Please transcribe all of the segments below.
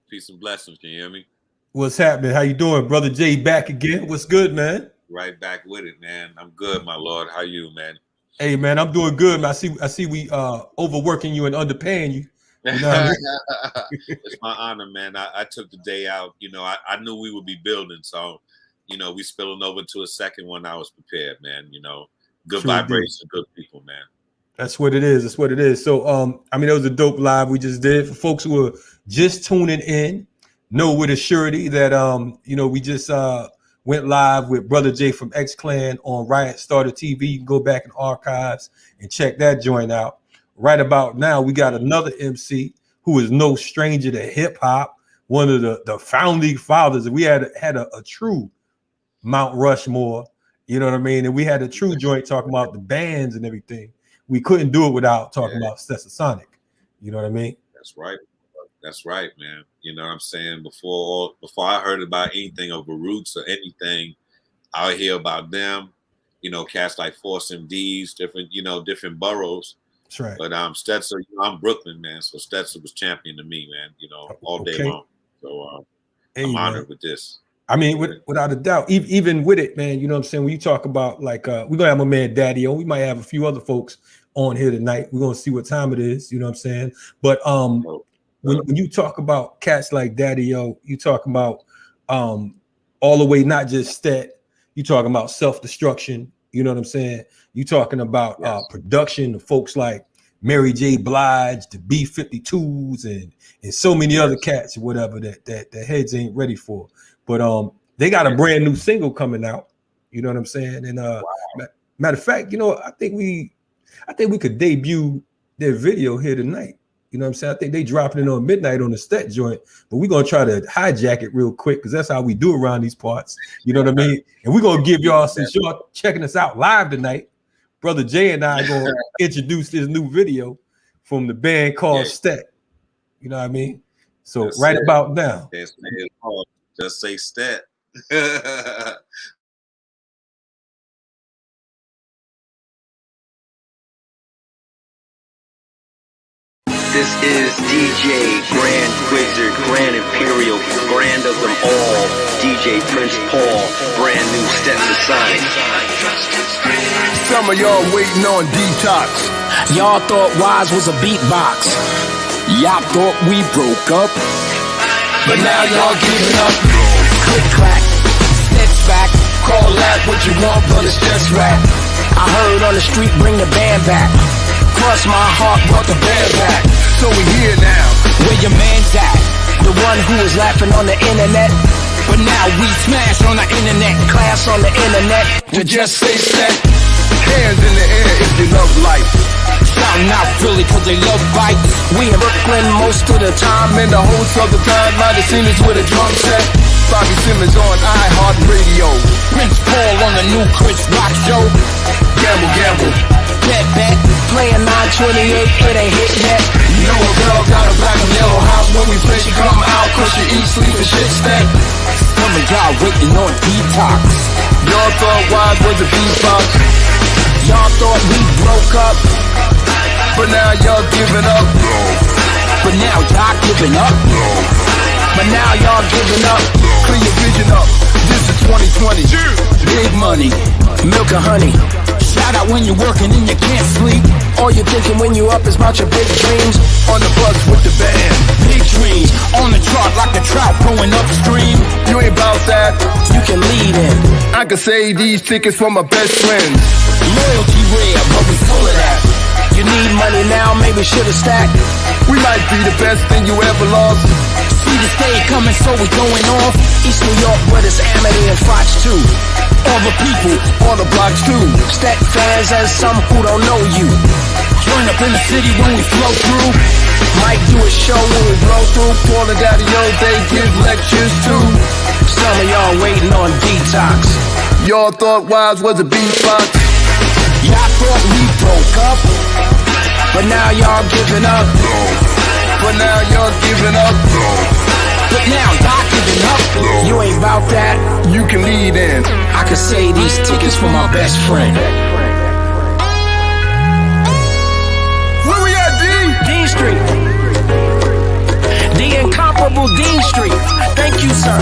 Peace and blessings. Can you hear me? What's happening? How you doing, Brother J? Back again. What's good, man? Right back with it, man. I'm good, my lord. How you, man? Hey, man, I'm doing good, man. I see we overworking you and underpaying you. You know what I mean? It's my honor, man. I took the day out. You know, I knew we would be building, so you know, we spilling over to a second one. I was prepared, man. You know, good vibrations, good people, man. That's what it is. That's what it is. So, I mean, that was a dope live we just did. For folks who are just tuning in, know with a surety that, you know, we just went live with Brother J from X Clan on Riot Starter TV. You can go back in archives and check that joint out. Right about now, we got another MC who is no stranger to hip hop, one of the founding fathers. We had a true Mount Rushmore, you know what I mean? And we had a true joint talking about the bands and everything. We couldn't do it without talking about Stetsasonic. You know what I mean? That's right. That's right, man. You know what I'm saying? Before I heard about anything of the Roots or anything, I would hear about them. You know, cats like Force MDs, different boroughs. That's right. But Stetson, you know, I'm Brooklyn, man. So Stetson was champion to me, man. You know, all day long. So I'm honored with this. I mean, without a doubt, even with it, man, you know what I'm saying? When you talk about like, we're going to have my man Daddy on. We might have a few other folks on here tonight. We're going to see what time it is, you know what I'm saying? But when you talk about cats like Daddy-O, you talk about all the way, not just Stet, you talking about self-destruction, you know what I'm saying? You talking about production of folks like Mary J. Blige, the B-52s, and so many other cats or whatever that the heads ain't ready for. But they got a brand new single coming out, you know what I'm saying? And matter of fact, you know, I think we could debut their video here tonight. You know what I'm saying? I think they dropping it on midnight on the Stet joint, but we're gonna try to hijack it real quick because that's how we do around these parts. You know what I mean? And we're gonna give y'all, since y'all checking us out live tonight, Brother Jay and I are gonna introduce this new video from the band called Stet. You know what I mean? So that's right about now. Just say Stet. This is DJ Grand Wizard, Grand Imperial, Grand of them all, DJ Prince Paul, brand new Stetsasonic. Some of y'all waiting on detox. Y'all thought Wise was a beatbox. Y'all thought we broke up, but now y'all giving up. Click clack, Stet's back. Call that what you want, but it's just rap. I heard on the street, bring the band back. Cross my heart, brought the band back. So we here now. Where your man's at? The one who was laughing on the internet. But now we smash on the internet. Class on the internet. To just say Stet. Hands in the air if you love life. Shouting out Philly cause they love bites. We in Brooklyn most of the time. And the host of the time might have seen us with a drum set. Bobby Simmons on iHeartRadio. Prince Paul on the new Chris Rock show. Gamble, gamble. Bet, playing 928, it ain't hit yet. You know a girl got a black and yellow house. When we play, she come out, cause she eat, sleep, and shit Stet. Some of y'all waiting on detox. Y'all thought Wise was a beatbox. Y'all thought we broke up, but now y'all giving up. But now y'all giving up. But now y'all giving up. Clean your vision up. This is 2020. Big money, milk and honey. Shout out when you're working and you can't sleep. All you're thinking when you up is about your big dreams. On the bus with the band. Big dreams, on the chart like a trout going upstream. You ain't about that. You can lead in. I can save these tickets for my best friends. Loyalty rare, but we full of that. You need money now, maybe should've stacked. We might be the best thing you ever lost. See this day coming, so we going off. East New York, but it's Amity and Fox too. All the people, all the blocks too. Stet fans and some who don't know you. Join up in the city when we flow through. Might do a show when we blow through. Paul and Daddy-O, they give lectures too. Some of y'all waiting on detox. Y'all thought Wise was a beatbox. Y'all thought we broke up, but now y'all giving up. But now y'all giving up. But now y'all giving up. You ain't about that. You can lead in. I could say these tickets for my best friend. Where we at, D? D Street. The incomparable Triple D Street. Thank you, sir.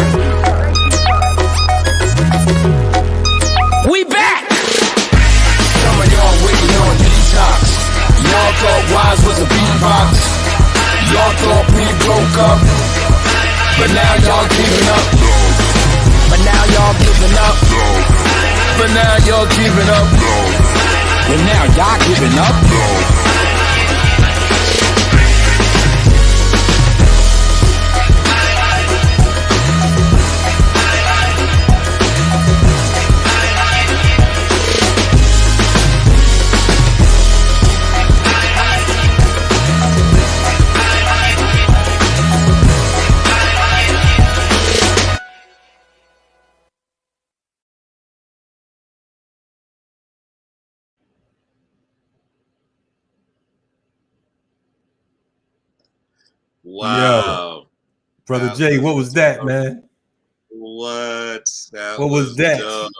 We back. Some of y'all waiting on detox. Y'all thought Wise was a beatbox. Y'all thought we broke up, but now y'all giving up. But now y'all giving up. But now y'all giving up. But now y'all giving up. Wow. Yo, Brother Jay, what was that, man? What? What was that? Dope.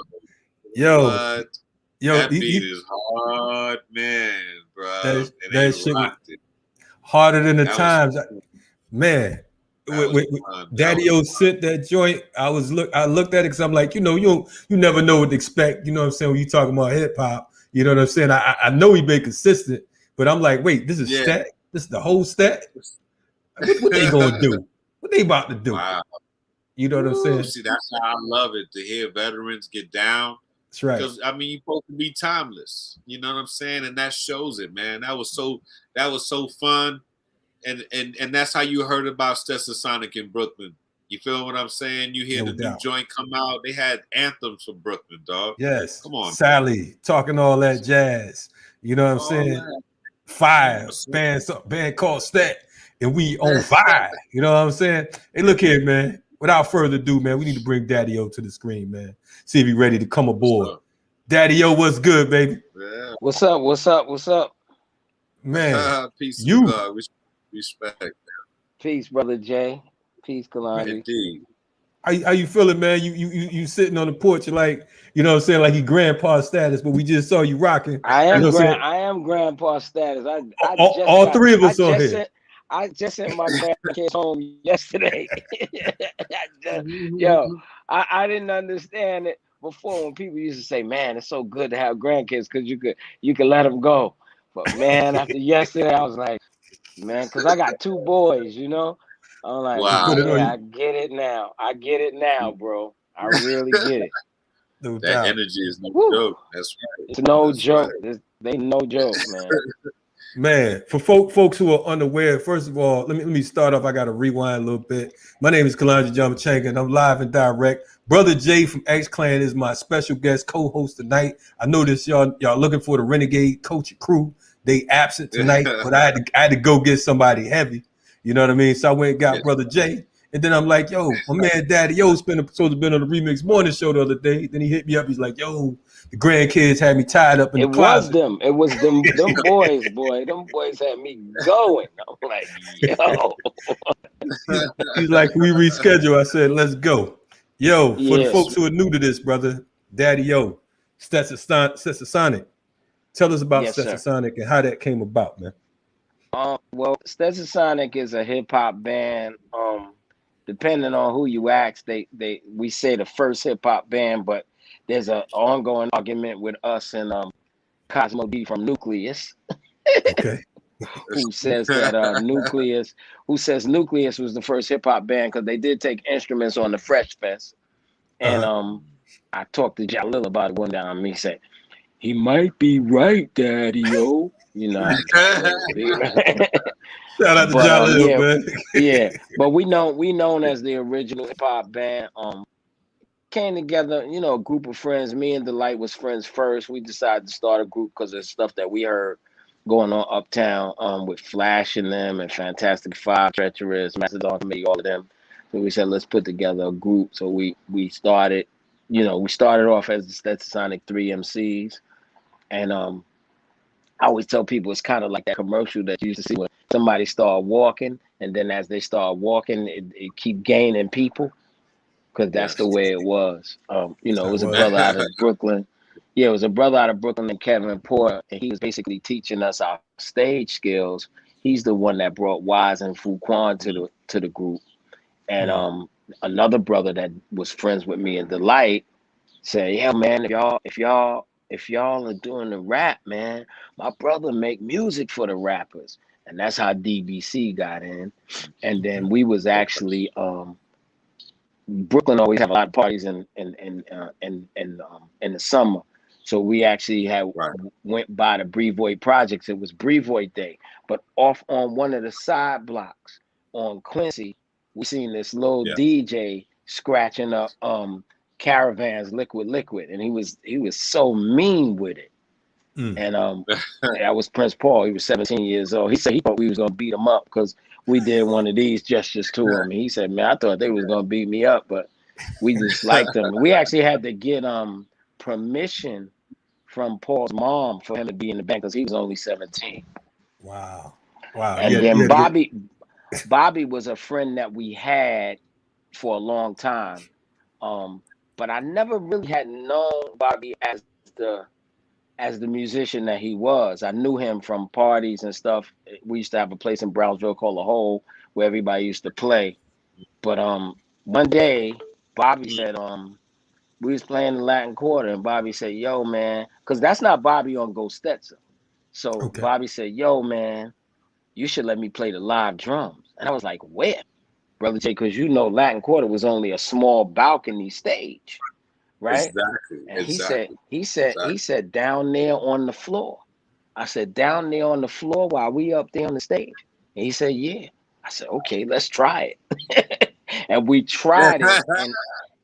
Yo, what? yo, That beat is hard, man, bro. That shit was harder than the That was times, fun. man. That When Daddy O sent that joint, I looked at it because I'm like, you never know what to expect. You know what I'm saying? When you talking about hip hop, you know what I'm saying? I know he been consistent, but I'm like, wait, this is stat? This is the whole stat? What they gonna do? What they about to do? Wow. You know what I'm saying? See, that's how I love it, to hear veterans get down. That's right. Because I mean, you're supposed to be timeless. You know what I'm saying? And that shows it, man. That was so fun. And that's how you heard about Stetsasonic in Brooklyn. You feel what I'm saying? You hear new joint come out. They had anthems for Brooklyn, dog. Yes. Come on, Sally, man. Talking all that jazz. You know what I'm saying? Man. Fire. Band called Stat. And we on fire. You know what I'm saying? Hey, look here, man. Without further ado, man, we need to bring Daddy O to the screen, man. See if he's ready to come aboard. Daddy O, what's good, baby? Yeah. What's up? What's up? What's up? Man, peace you. Respect. Peace, brother Jay. Peace, Kalonji. Indeed. How you feeling, man? You sitting on the porch, like, you know what I'm saying, like you grandpa status, but we just saw you rocking. I am grandpa status. All three of us on here. I just sent my grandkids home yesterday. Yo, I didn't understand it before when people used to say, "Man, it's so good to have grandkids because you could let them go." But man, after yesterday, I was like, man, because I got two boys, you know. I'm like, wow. Yeah, I get it now. I get it now, bro. I really get it. That energy is no joke. That's right. It's no joke. Right. They no joke, man. Man, for folks who are unaware, first of all, let me start off. I got to rewind a little bit. My name is Kalonji Changa, and I'm live and direct. Brother Jay from X Clan is my special guest co-host tonight. I noticed y'all looking for the Renegade Culture crew. They absent tonight, but I had to go get somebody heavy. You know what I mean? So I went and got Brother Jay. And then I'm like, yo, my man Daddy O supposed to be on the Remix Morning Show the other day. Then he hit me up. He's like, yo, the grandkids had me tied up in the closet. It was them boys, boy. Them boys had me going. I'm like, yo. He's like, we reschedule. I said, let's go. Yo, for the folks who are new to this, brother, Daddy O, Stetsasonic. Tell us about Stetsasonic and how that came about, man. Well, Stetsasonic is a hip hop band. Depending on who you ask, we say the first hip hop band, but there's an ongoing argument with us and Cosmo D from Nucleus. Okay. Who says that Nucleus was the first hip hop band because they did take instruments on the Fresh Fest. And I talked to Jalil about it one time, and he said, he might be right, Daddy O. You know. Shout out to Jalil, man. Yeah, but we known as the original hip hop band. Came together, you know, a group of friends. Me and Delight was friends first. We decided to start a group because of stuff that we heard going on uptown with Flash and them and Fantastic Five, Treacherous, Macedon Committee, all of them. So we said, let's put together a group. So we started, you know, we started off as the Stetsasonic 3 MCs. And I always tell people it's kind of like that commercial that you used to see when somebody start walking, and then as they start walking, it keep gaining people, because that's the way it was. You know, it was a brother out of Brooklyn. Yeah, it was a brother out of Brooklyn named Kevin Port, and he was basically teaching us our stage skills. He's the one that brought Wise and Fuquan to the group. And another brother that was friends with me in the light said, "Yeah, man, if y'all are doing the rap, man, my brother make music for the rappers." And that's how DBC got in. And then we was actually Brooklyn always have a lot of parties in the summer. So we actually had went by the Brevoort projects. It was Brevoort Day, but off on one of the side blocks on Quincy, we seen this little DJ scratching up Caravans liquid, and he was so mean with it. And that was Prince Paul. He was 17 years old. He said he thought we was gonna beat him up because we did one of these gestures to him. He said, "Man, I thought they was gonna beat me up, but we just liked him." We actually had to get permission from Paul's mom for him to be in the band because he was only 17. Wow. And then Bobby was a friend that we had for a long time. But I never really had known Bobby as the musician that he was. I knew him from parties and stuff. We used to have a place in Brownsville called The Hole where everybody used to play. But one day Bobby said, we was playing the Latin Quarter, and Bobby said, "Yo, man," because that's not Bobby on Go Stetson. So Bobby said, "Yo, man, you should let me play the live drums." And I was like, "Where, Brother J?" Because Latin Quarter was only a small balcony stage, right? Exactly. And he said, "Down there on the floor." I said, "Down there on the floor while we up there on the stage?" And he said, "Yeah." I said, "Okay, let's try it." And we tried it, and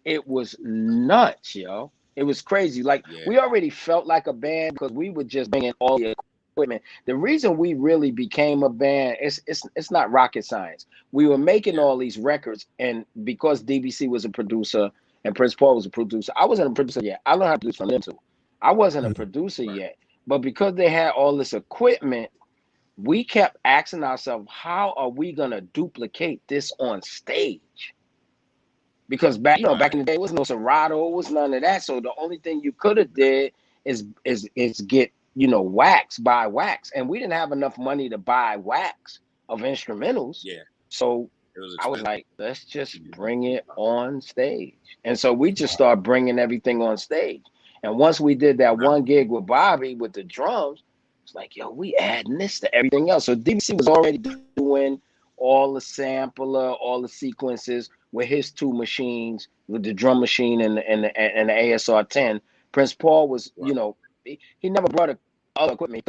it was nuts, yo. It was crazy. Like we already felt like a band because we were just bringing all the equipment. The reason we really became a band, it's not rocket science. We were making all these records, and because DBC was a producer and Prince Paul was a producer, I wasn't a producer yet. I learned how to produce from them too. I wasn't a producer yet, but because they had all this equipment, we kept asking ourselves, how are we gonna duplicate this on stage? Because back in the day, it was no Serato, it was none of that. So the only thing you could have did is get buy wax, and we didn't have enough money to buy wax of instrumentals. Yeah. So I was like, let's just bring it on stage, and so we just started bringing everything on stage. And once we did that one gig with Bobby with the drums, it's like, yo, we adding this to everything else. So DBC was already doing all the sampler, all the sequences with his two machines, with the drum machine and the ASR 10. Prince Paul was, he never brought other equipment,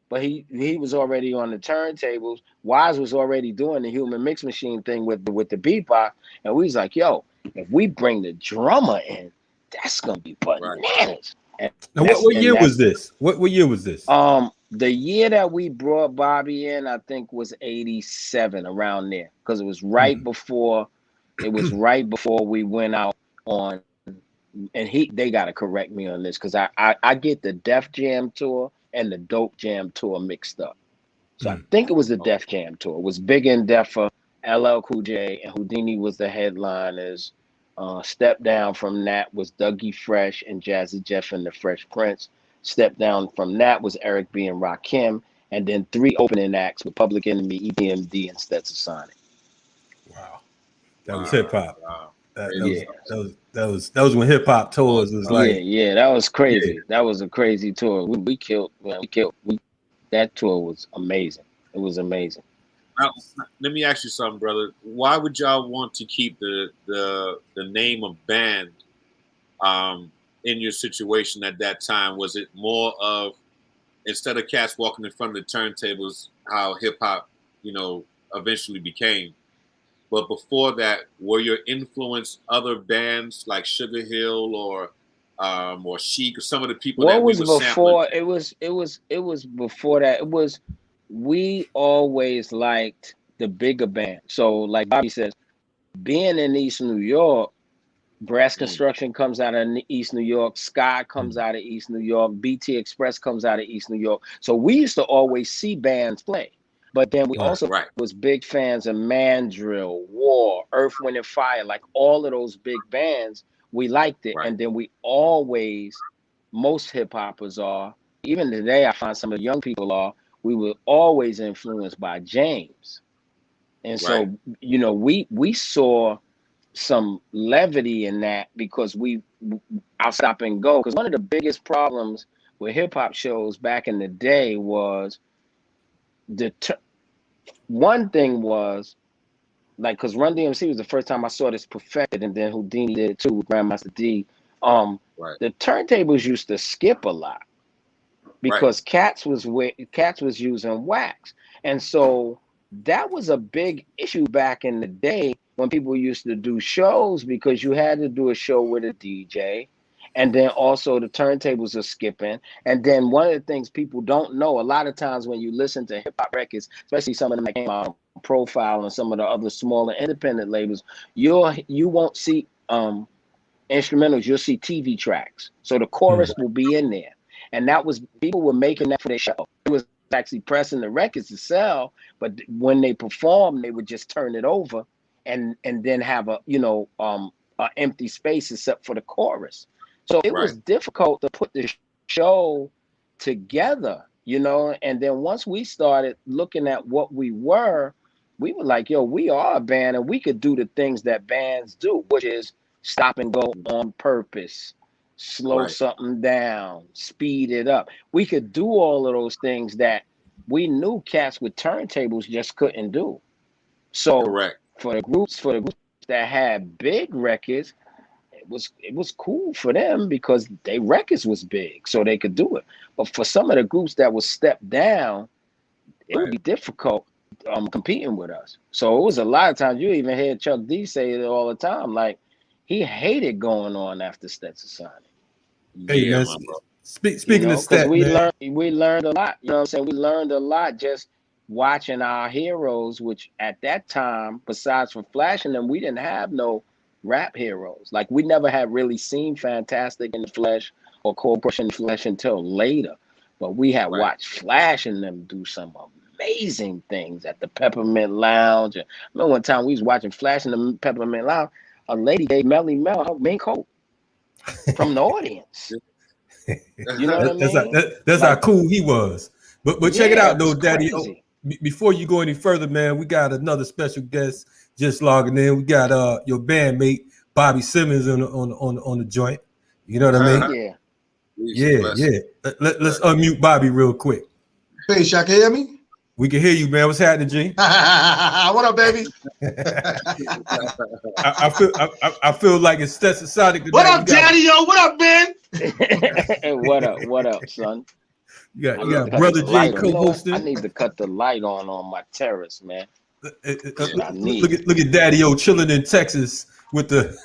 but he was already on the turntables. Wise was already doing the human mix machine thing with the beatbox, and we was like, yo, if we bring the drummer in, that's gonna be bananas. Now, what year was this? What year was this? The year that we brought Bobby in, I think, was 87, around there, because it was right before. It was right before we went out on, and they got to correct me on this because I get the Def Jam tour and the Dope Jam tour mixed up. So I think it was the Def Jam tour. It was Big and Deffa, LL Cool J, and Houdini was the headliners. Step down from that was Dougie Fresh and Jazzy Jeff and the Fresh Prince. Step down from that was Eric B and Rakim, and then 3 opening acts with Public Enemy, EPMD, and Stetsasonic. Wow. That was hip hop. Wow. That was when hip hop tours was like. Yeah, that was crazy. Yeah. That was a crazy tour. We killed. That tour was amazing. It was amazing. Now, let me ask you something, brother. Why would y'all want to keep the name of band in your situation at that time? Was it more of, instead of cats walking in front of the turntables, how hip hop, eventually became? But before that, were your influence other bands like Sugar Hill or Chic or some of the people that we were before? Sampling? It was before that. We always liked the bigger band. So like Bobby says, being in East New York, Brass Construction comes out of East New York, Sky comes out of East New York, BT Express comes out of East New York. So we used to always see bands play. But then we also was big fans of Mandrill, War, Earth, Wind and Fire, like all of those big bands. We liked it. Right. And then we always, most hip hoppers are, even today I find some of the young people are, we were always influenced by James. And so, you know, we saw some levity in that because I'll stop and go. Because one of the biggest problems with hip hop shows back in the day was one thing was like, because Run DMC was the first time I saw this perfected, and then Houdini did it too with Grandmaster D. The turntables used to skip a lot because Cats was using wax, and so that was a big issue back in the day when people used to do shows, because you had to do a show with a DJ, and then also the turntables are skipping. And then one of the things people don't know, a lot of times when you listen to hip hop records, especially some of them that came out on Profile and some of the other smaller independent labels, you won't see instrumentals, you'll see TV tracks. So the chorus will be in there. And that was, people were making that for their show. It was actually pressing the records to sell, but when they performed, they would just turn it over and then have a empty space except for the chorus. So it was difficult to put the show together, you know. And then once we started looking at what we were like, yo, we are a band and we could do the things that bands do, which is stop and go on purpose, slow something down, speed it up. We could do all of those things that we knew cats with turntables just couldn't do. So for the groups that had big records, it was cool for them because their records was big, so they could do it. But for some of the groups that was stepped down, it would be difficult competing with us. So it was a lot of times, you even hear Chuck D say it all the time, like he hated going on after Stetsasonic. Hey, man, speaking of Stet, we learned a lot. You know what I'm saying? We learned a lot just watching our heroes, which at that time, besides for flashing them, we didn't have no rap heroes. Like, we never had really seen Fantastic in the flesh or Cold Crush in the flesh until later. But we had watched Flash and them do some amazing things at the Peppermint Lounge. I remember one time we was watching Flash in the Peppermint Lounge. A lady gave Melly Mel her mink coat from the audience. You know what I mean? That's how cool he was. But check it out though, Daddy. Before you go any further, man, we got another special guest just logging in. We got your bandmate Bobby Simmons on the joint. You know what I mean? Yeah. Let's unmute Bobby real quick. Hey, y'all can hear me? We can hear you, man. What's happening, G? What up, baby? I feel like it's Stetsasonic. What up, Daddy? Yo, what up, man? Hey, what up, son? You got Brother J co-hosting. I need to cut the light on my terrace, man. Look at Daddy O chilling in Texas with the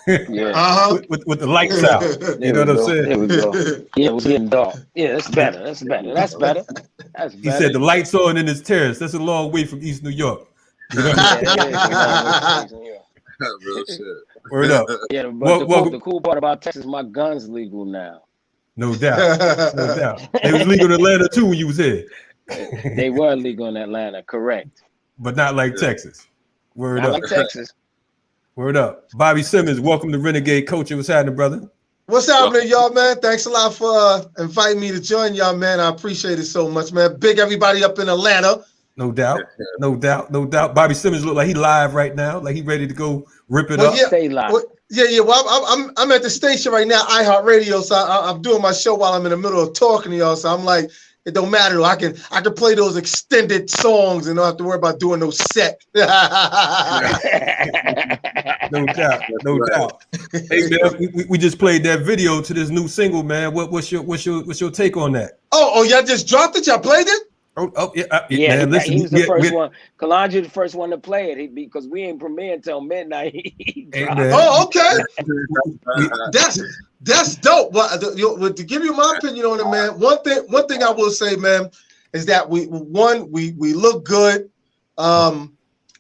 with the lights out. You know what I'm saying? There we go. Yeah, it was getting dark. Yeah, that's better. That's better. He said the lights on in his terrace. That's a long way from East New York. You know? Real shit. Word up. Yeah, but the cool part about Texas, my gun's legal now. No doubt. They was legal in Atlanta too when you was here. They were legal in Atlanta, correct. But not like Texas. Word not up. Like Texas. Word up. Bobby Simmons, welcome to Renegade Culture. What's happening, brother? What's happening, y'all, man? Thanks a lot for inviting me to join y'all, man. I appreciate it so much, man. Big everybody up in Atlanta. No doubt. Bobby Simmons look like he live right now, like he ready to go rip it up. Yeah, stay live. Well, I'm at the station right now, iHeartRadio, so I'm doing my show while I'm in the middle of talking to y'all. So I'm like, it don't matter. I can play those extended songs and don't have to worry about doing no set. No doubt. Hey man, we just played that video to this new single, man. What's your take on that? Oh, y'all just dropped it? Y'all played it? Oh yeah. Man, he was the first one. Kalonji the first one to play it. Because we ain't premiere until midnight. Oh, okay. That's dope. Well, to give you my opinion on it, man. One thing I will say, man, is that we look good, and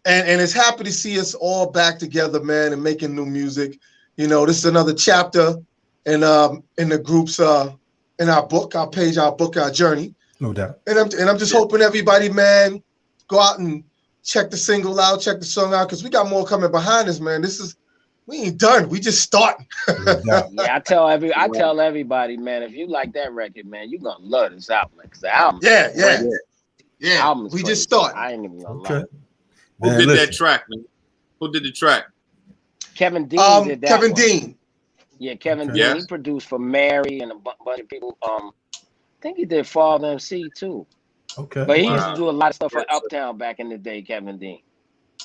it's happy to see us all back together, man, and making new music. You know, this is another chapter in the group's in our book, our page, our book, our journey. No doubt. And I'm just hoping everybody, man, go out and check the single out, check the song out, because we got more coming behind us, man. We ain't done. We just starting. Yeah, I tell everybody, man, if you like that record, man, you're gonna love this album. Cause the album, yeah. Album we just started. I ain't even gonna lie. Who did that track, man? Who did the track? Kevin Dean did that. Kevin one. Dean. Yeah, Kevin Dean. Yes. He produced for Mary and a bunch of people. I think he did Father MC too. Okay. But he used to do a lot of stuff for Uptown back in the day, Kevin Dean.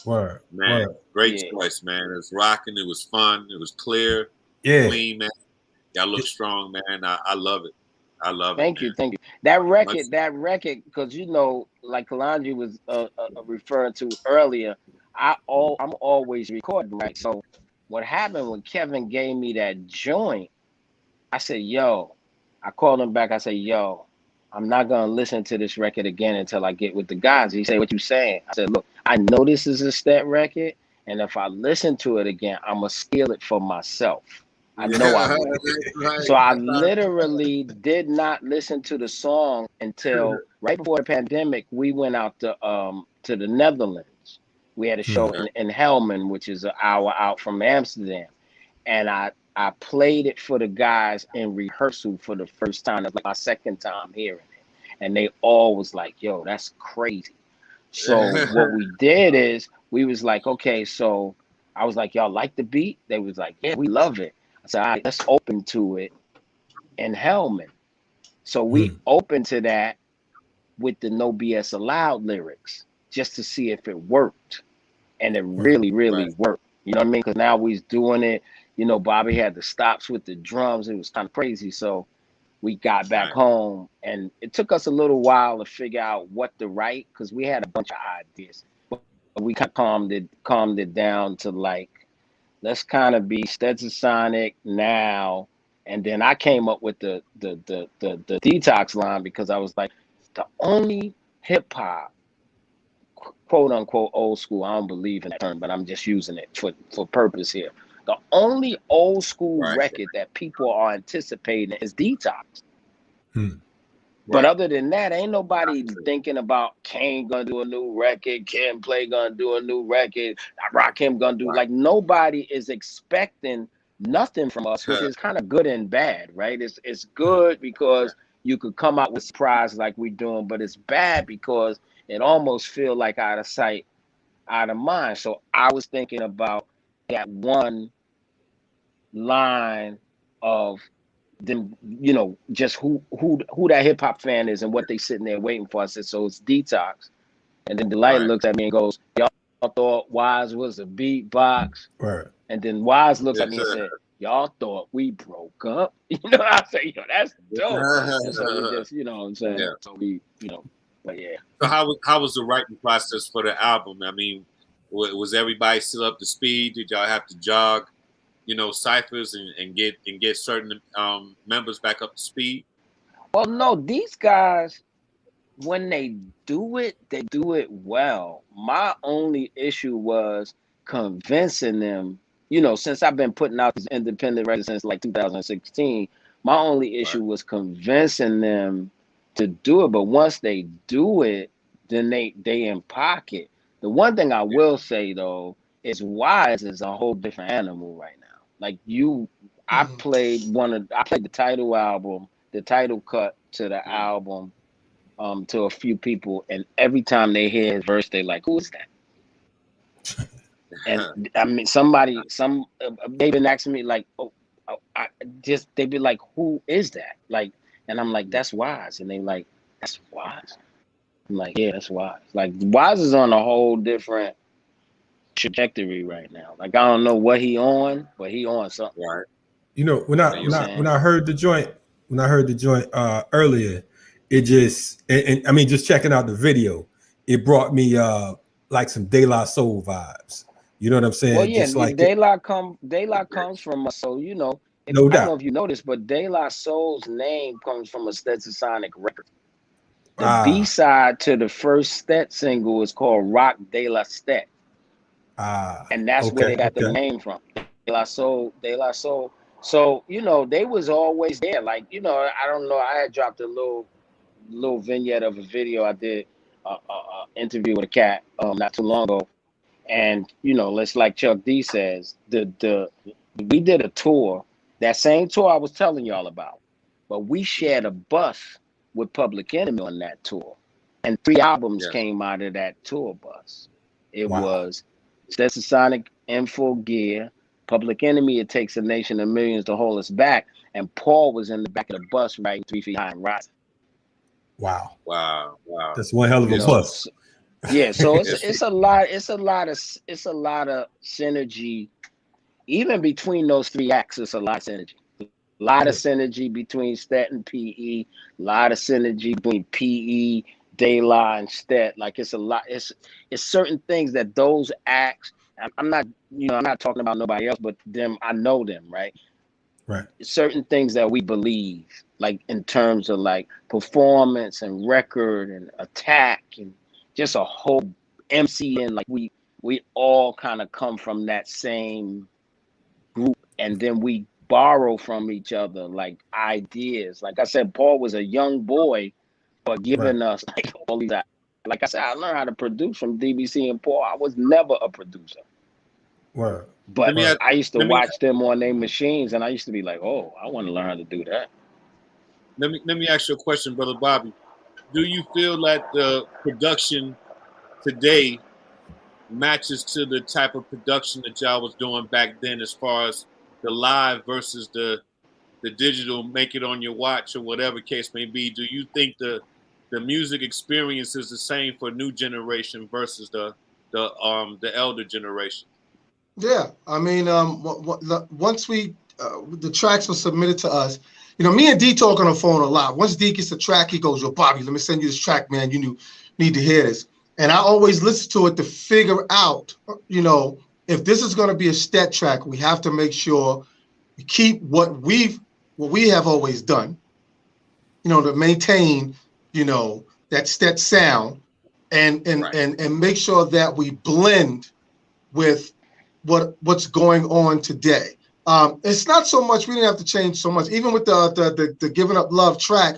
Word. Man, great choice, man. It was rocking. It was fun. It was clear. Yeah. Clean, man. Y'all look strong, man. I love it. I love it. Thank you. That record, because like Kalonji was referring to earlier, I'm always recording, right? So what happened when Kevin gave me that joint, I said, yo, I called him back. I said, yo, I'm not going to listen to this record again until I get with the guys. He said, what you saying? I said, look, I know this is a Stet record, and if I listen to it again, I'm going to steal it for myself. I know I would. Right. So I literally did not listen to the song until right before the pandemic. We went out to the Netherlands. We had a show in Helmond, which is an hour out from Amsterdam. And I played it for the guys in rehearsal for the first time. That's like my second time hearing it. And they all was like, yo, that's crazy. So what we did is we was like, okay, so I was like, y'all like the beat? They was like, yeah, we love it. I said, all right, let's open to it in Helmond. So we opened to that with the No BS Allowed lyrics just to see if it worked. And it really, really worked. You know what I mean? Because now we's doing it. Bobby had the stops with the drums. It was kind of crazy. So we got back home, and it took us a little while to figure out what to write because we had a bunch of ideas. But we kind of calmed it down to like, let's kind of be Stetsasonic now. And then I came up with the detox line because I was like, the only hip hop, quote unquote, old school, I don't believe in that term, but I'm just using it for purpose here. The only old school record that people are anticipating is Detox. But other than that, ain't nobody thinking about Kane gonna do a new record, Kim Play gonna do a new record, Rakim gonna do like nobody is expecting nothing from us, which is kind of good and bad, right? It's good because you could come out with surprise like we're doing, but it's bad because it almost feel like out of sight, out of mind. So I was thinking about that one line of them, just who that hip hop fan is and what they sitting there waiting for. I said, so it's Detox. And then Delight looks at me and goes, y'all thought Wise was a beatbox. Right. And then Wise looks at me and said, y'all thought we broke up. I say, that's dope. And so we just, what I'm saying? Yeah. So we, but yeah. So how was the writing process for the album? I mean, was everybody still up to speed? Did y'all have to jog, ciphers and get certain members back up to speed? Well, no, these guys, when they do it well. My only issue was convincing them, since I've been putting out this independent record since like 2016, my only issue was convincing them to do it. But once they do it, then they in pocket. The one thing I will say though is Wise is a whole different animal right now. Like I played the title album, the title cut to the album, to a few people, and every time they hear his verse, they like, who is that? And I mean, they've been asking me like, they'd be like, who is that? Like, and I'm like, that's Wise, and they like, that's Wise. I'm like, yeah, that's Wise. Like, Wise is on a whole different trajectory right now. Like, I don't know what he on, but he on something. Right. When I heard the joint earlier, it just and I mean, just checking out the video, it brought me like some De La Soul vibes. You know what I'm saying? Well, yeah, just like De La comes from us, so no doubt. I don't know if you noticed, but De La Soul's name comes from a Stetsasonic record. The B-side to the first Stet single is called Rock De La Stet. And that's where they got the name from. De La Soul. So, they was always there. Like, I don't know. I had dropped a little vignette of a video I did, interview with a cat not too long ago. And, let's like Chuck D says, we did a tour, that same tour I was telling y'all about, but we shared a bus with Public Enemy on that tour. And 3 albums came out of that tour bus. It was Stetsasonic in full gear, Public Enemy, It Takes a Nation of Millions to Hold Us Back, and Paul was in the back of the bus writing 3 Feet High and Rising. Wow. That's one hell of a bus. Yeah, so it's a lot of synergy. Even between those three acts, it's a lot of synergy. A lot of synergy between Stet and PE, a lot of synergy between PE, De La, and Stet. Like it's a lot, it's certain things that those acts, I'm not talking about nobody else, but them, I know them, right? Right. Certain things that we believe, like in terms of like performance and record and attack and just a whole MCN, like we all kind of come from that same group, and then we borrow from each other like ideas. Like I said, Paul was a young boy, but giving us like all these. Like I said, I learned how to produce from DBC and Paul. I was never a producer. Word. But I used to watch them on their machines, and I used to be like, "Oh, I want to learn how to do that." Let me ask you a question, Brother Bobby. Do you feel like the production today matches to the type of production that y'all was doing back then, as far as the live versus the digital, make it on your watch or whatever case may be? Do you think the music experience is the same for new generation versus the elder generation? Yeah, I mean, once the tracks were submitted to us, me and D talk on the phone a lot. Once D gets the track, he goes, "Yo, Bobby, let me send you this track, man. You need to hear this." And I always listen to it to figure out, if this is going to be a Stet track, we have to make sure we keep what we have always done, to maintain, that Stet sound, and make sure that we blend with what's going on today. It's not so much, we didn't have to change so much. Even with the Giving Up Love track,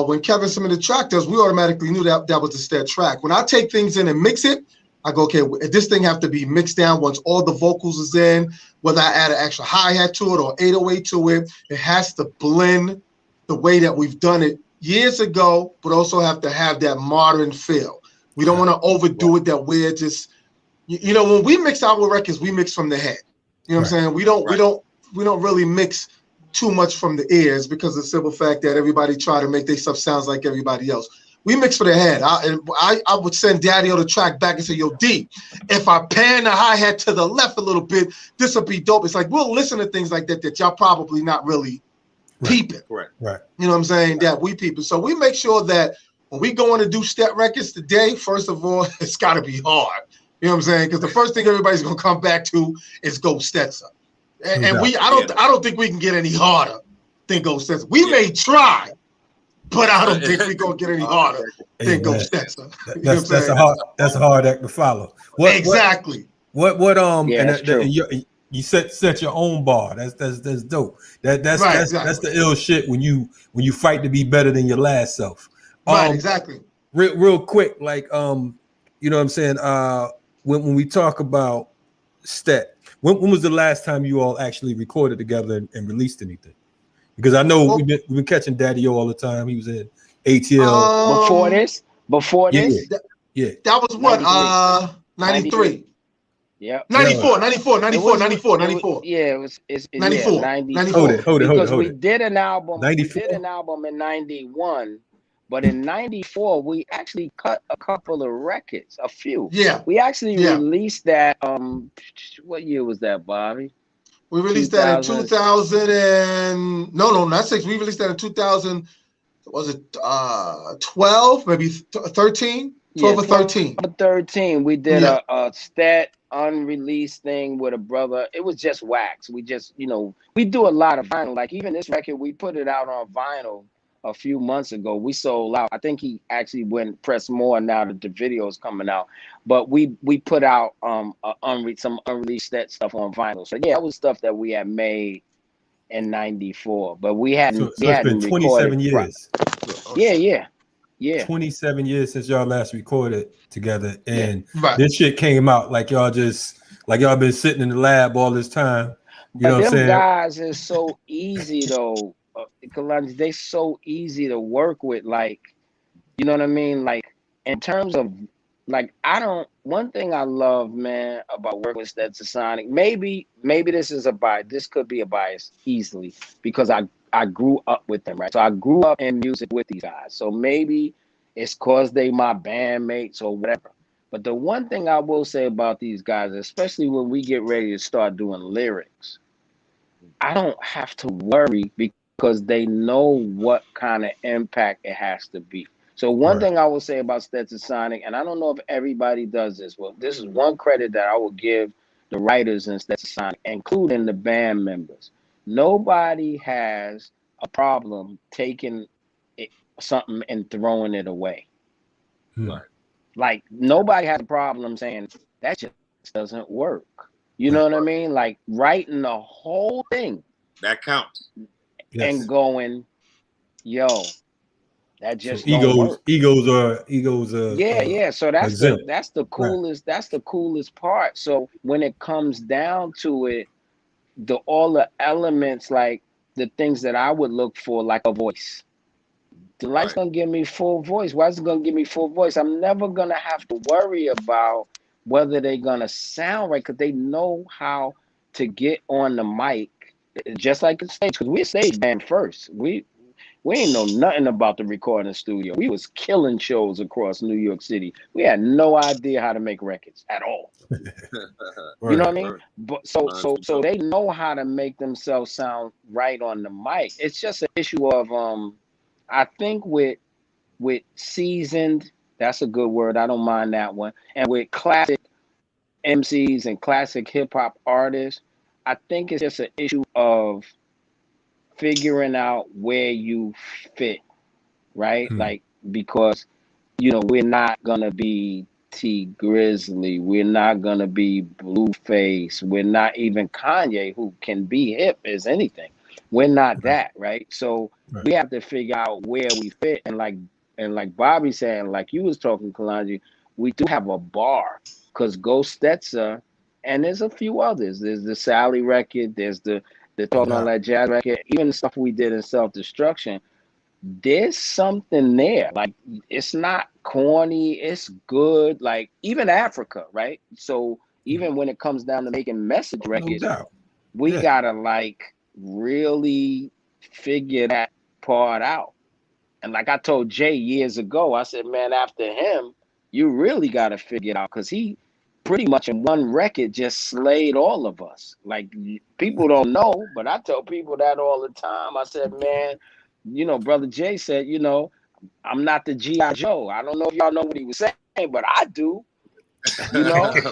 when Kevin submitted the track to us, we automatically knew that was the Stet track. When I take things in and mix it, I go, okay, this thing have to be mixed down once all the vocals is in, whether I add an extra hi-hat to it or 808 to it, it has to blend the way that we've done it years ago, but also have to have that modern feel. We don't want to overdo it, that we're just, when we mix our records, we mix from the head. You know what I'm saying? We don't really mix too much from the ears, because of the simple fact that everybody try to make their stuff sounds like everybody else. We mix for the head. I would send Daddy-O the track back and say, "Yo, D, if I pan the hi-hat to the left a little bit, this will be dope." It's like, we'll listen to things like that y'all probably not really peeping. Correct. Right. You know what I'm saying? That we peeping. So we make sure that when we go in to do Stet records today, first of all, it's got to be hard. You know what I'm saying? Because the first thing everybody's gonna come back to is Go Stetson. And I don't think we can get any harder than Go Stetson. We may try, but I don't think we're gonna get any harder than Go Stetson. That's a hard act to follow. Exactly. You set your own bar. That's dope. That's the ill shit when you fight to be better than your last self. Right, exactly. Real quick, like you know what I'm saying? When we talk about Stet, when was the last time you all actually recorded together and released anything? Because I know we've been catching Daddy-O all the time. He was in ATL. Before this? Yeah. That was what? 93. Yeah. 94. Yeah, it was 94. 94. Hold it. We did an album. 94? We did an album in 91. But in 94, we actually cut a couple of records, a few. Yeah. We actually released that. What year was that, Bobby? We released that in 2000 and not 6. We released that in 2000. Was it 12? Maybe 13? 12 or 13. 13. We did a Stet unreleased thing with a brother. It was just wax. We just, we do a lot of vinyl. Like even this record, we put it out on vinyl a few months ago. We sold out. I think he actually went press more now that the video is coming out. But we put out some unreleased Stet stuff on vinyl. So yeah, that was stuff that we had made in 94. But we hadn't. So it's been 27 years. Yeah. 27 years since y'all last recorded together, and this shit came out like y'all been sitting in the lab all this time. You know what I'm saying? Guys is so easy though. Kalonji, they so easy to work with, like, you know what I mean? Like in terms of like I don't. One thing I love, man, about working with Stetsasonic, maybe this is a bias. This could be a bias easily because I grew up with them, right? So I grew up in music with these guys. So maybe it's cause they my bandmates or whatever. But the one thing I will say about these guys, especially when we get ready to start doing lyrics, I don't have to worry because they know what kind of impact it has to be. So one thing I will say about Stetsasonic, and I don't know if everybody does this, well, this is one credit that I will give the writers in Stetsasonic, including the band members. Nobody has a problem taking something and throwing it away. Right. Like nobody has a problem saying that just doesn't work. You know what I mean? Like writing the whole thing that counts. And going, yo, that just don't egos, work. Egos yeah. So that's exempt. the coolest. That's the coolest part. So when it comes down to it, all the elements, like the things that I would look for, like a voice. The light's gonna give me full voice. Why is it gonna give me full voice? I'm never gonna have to worry about whether they're gonna sound right because they know how to get on the mic, just like the stage. Because we're a stage band first. We ain't know nothing about the recording studio. We was killing shows across New York City. We had no idea how to make records at all. You know what I mean? But so they know how to make themselves sound right on the mic. It's just an issue of I think with seasoned, that's a good word. I don't mind that one. And with classic MCs and classic hip hop artists, I think it's just an issue of figuring out where you fit, right? Like, because, we're not going to be T Grizzly. We're not going to be Blueface. We're not even Kanye, who can be hip as anything. We're not that, right? So we have to figure out where we fit. And like Bobby said, like you was talking, Kalonji, we do have a bar because Go Stetson, and there's a few others. There's the Sally record. There's the Talking on That Jazz record. Even the stuff we did in Self-Destruction. There's something there. Like, it's not corny. It's good. Like, even Africa, right? So even when it comes down to making message records, we gotta like really figure that part out. And like I told Jay years ago, I said, man, after him, you really got to figure it out because he pretty much in one record just slayed all of us. Like, people don't know, but I tell people that all the time. I said, man, Brother Jay said, I'm not the G.I. Joe. I don't know if y'all know what he was saying, but I do.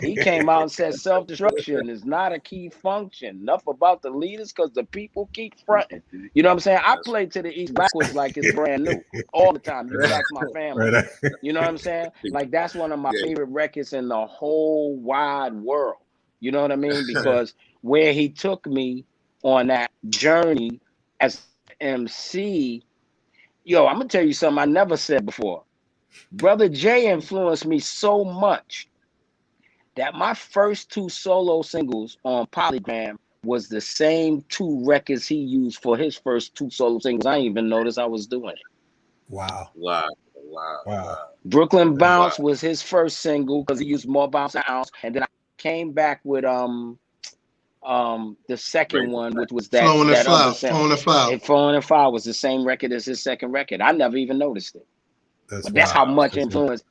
He came out and said self-destruction is not a key function. Enough about the leaders because the people keep fronting. You know what I'm saying? I play to the East backwards like it's brand new all the time. You ask my family. You know what I'm saying? Like, that's one of my favorite records in the whole wide world. You know what I mean? Because where he took me on that journey as MC, I'm going to tell you something I never said before. Brother Jay influenced me so much that my first 2 solo singles on Polygram was the same 2 records he used for his first 2 solo singles. I didn't even notice I was doing it. Wow. Brooklyn Bounce was his first single because he used More Bounce an Ounce. And then I came back with the second one, which was that Flowing that and other Flow. Flowing and Flow was the same record as his second record. I never even noticed it. That's how much influence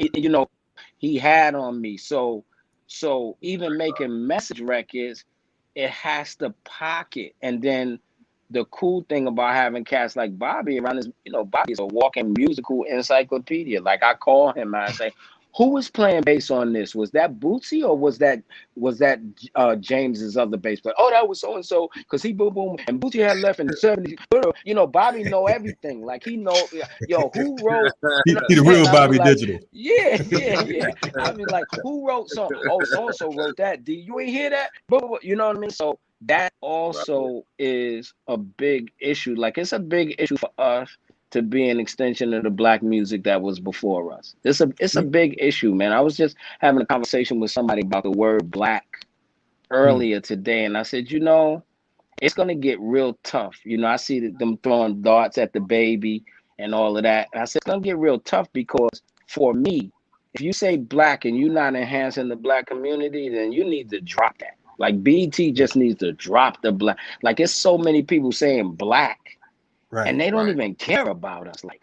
he had on me. So even making message records, it has to pocket. And then the cool thing about having cats like Bobby around is, Bobby is a walking musical encyclopedia. Like, I call him and I say, who was playing bass on this? Was that Bootsy or was that James's other bass player? Oh, that was so and so because he boom boom and Bootsy had left in the 70s. Bobby know everything. Like, he know who wrote. He the real Bobby like, Digital. Yeah. I be like, who wrote something? Oh, so and so wrote that. Do you ain't hear that? You know what I mean? So that also is a big issue. Like, it's a big issue for us to be an extension of the Black music that was before us. It's a big issue, man. I was just having a conversation with somebody about the word Black earlier today, and I said, it's gonna get real tough. I see them throwing darts at the baby and all of that. And I said, it's gonna get real tough because for me, you say black and you're not enhancing the black community, then you need to drop that. Like BT just needs to drop the black. Like it's so many people saying black, and they don't even care about us. Like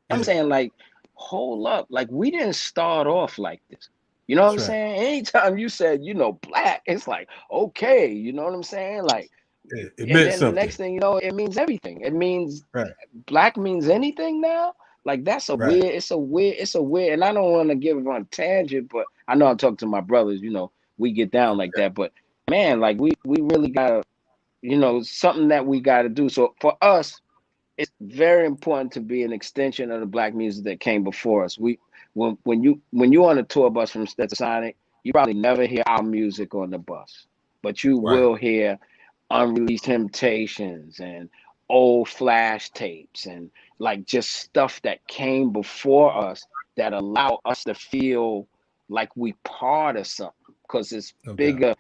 I'm saying, like, hold up, like we didn't start off like this. You know what I'm saying? Anytime you said, you know, black, it's like, okay, you know what I'm saying? Like, it and meant then something. the next thing you know, it means everything. It means black means anything now. Like that's a weird, it's a weird, and I don't want to give on a tangent, but I know I'm talking to my brothers, you know, we get down like that. But man, like we really gotta, you know, something that we gotta do. So for us, it's very important to be an extension of the black music that came before us. When you're on a tour bus from Stetsasonic, you probably never hear our music on the bus, but you will hear unreleased Temptations and old flash tapes and like just stuff that came before us that allow us to feel like we part of something, because it's bigger.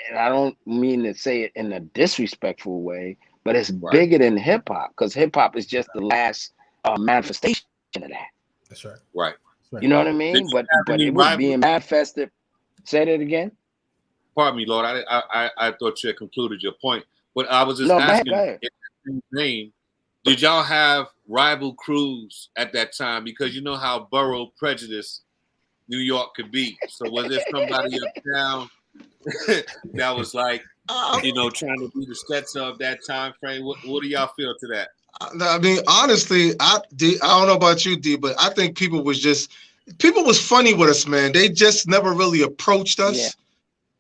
And I don't mean to say it in a disrespectful way, but it's bigger than hip hop, because hip hop is just the last manifestation of that. That's right. Right. You know what I mean? But it was being manifested. Say that again. Pardon me, Lord. I thought you had concluded your point, but I was just asking. Go ahead. Did y'all have rival crews at that time? Because you know how borough prejudice New York could be. So was there somebody uptown that was like, you know, trying to be the Stetson of that time frame? What do y'all feel to that? I mean, honestly, I don't know about you, D, but I think people was funny with us, man. They just never really approached us. Yeah.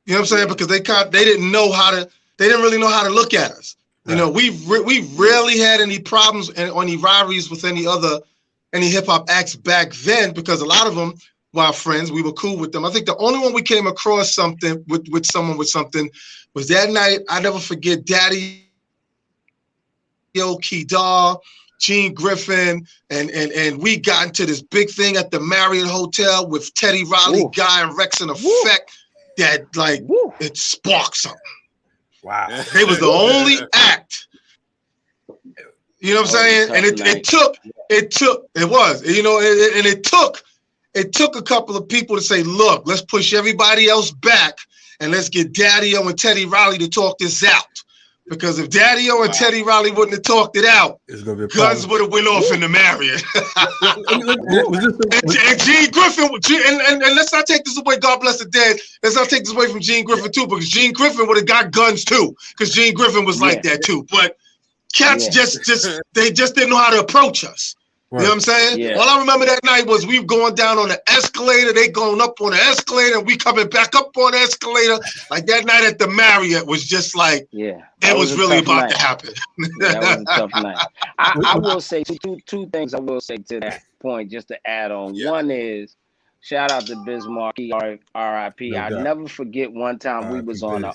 You know what I'm saying? Because they didn't really know how to look at us. You know, we rarely had any problems or any rivalries with any hip hop acts back then, because a lot of them were our friends. We were cool with them. I think the only one we came across something with someone with something was that night. I never forget Daddy Key Daw, Gene Griffin, and we got into this big thing at the Marriott Hotel with Teddy Riley, Guy, and Rex in Effect that it sparked something. Wow. They was the only act. You know what I'm saying? And it took, you know, and it took a couple of people to say, look, let's push everybody else back and let's get Daddy-O and Teddy Riley to talk this out. Because if Daddy-O and Teddy Riley wouldn't have talked it out, guns would have went off in the Marriott. and Gene Griffin, and let's not take this away, God bless the dead, let's not take this away from Gene Griffin too, because Gene Griffin would have got guns too, because Gene Griffin was like that too. But cats just didn't know how to approach us. You know what I'm saying? Yeah. All I remember that night was we going down on the escalator, they going up on the escalator, and we coming back up on the escalator. Like that night at the Marriott was just like, it was really about to happen. That was a tough night. I will say two things I will say to that point, just to add on. One is, shout out to Bismarck, R.I.P. I'll never forget one time we was on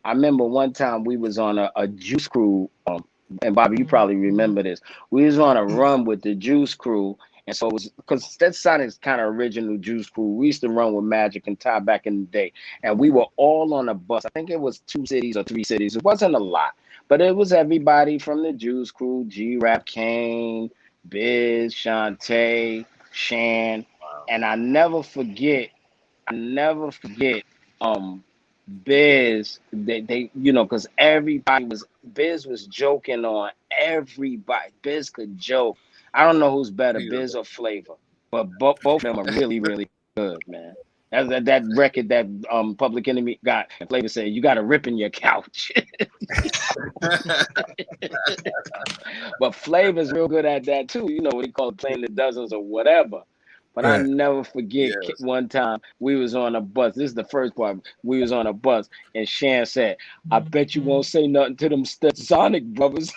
I remember one time we was on a Juice Crew, and Bobby, you probably remember this. We was on a run with the Juice Crew, and so it was because Stetsasonic is kind of original Juice Crew. We used to run with Magic and Ty back in the day, and we were all on a bus. I think it was 2 cities or 3 cities. It wasn't a lot, but it was everybody from the Juice Crew: G-Rap, Kane, Biz, Shantae, Shan, and I never forget. Biz, they you know, because Biz was joking on everybody. Biz could joke. I don't know who's better, Biz or Flavor, but both of them are really, really good, man. That record that Public Enemy got, and Flavor said, you got a rip in your couch. But Flavor's real good at that too. You know what he called playing the dozens or whatever. But I never forget one time we was on a bus. This is the first part. We was on a bus, and Shan said, I bet you won't say nothing to them Stetsasonic brothers.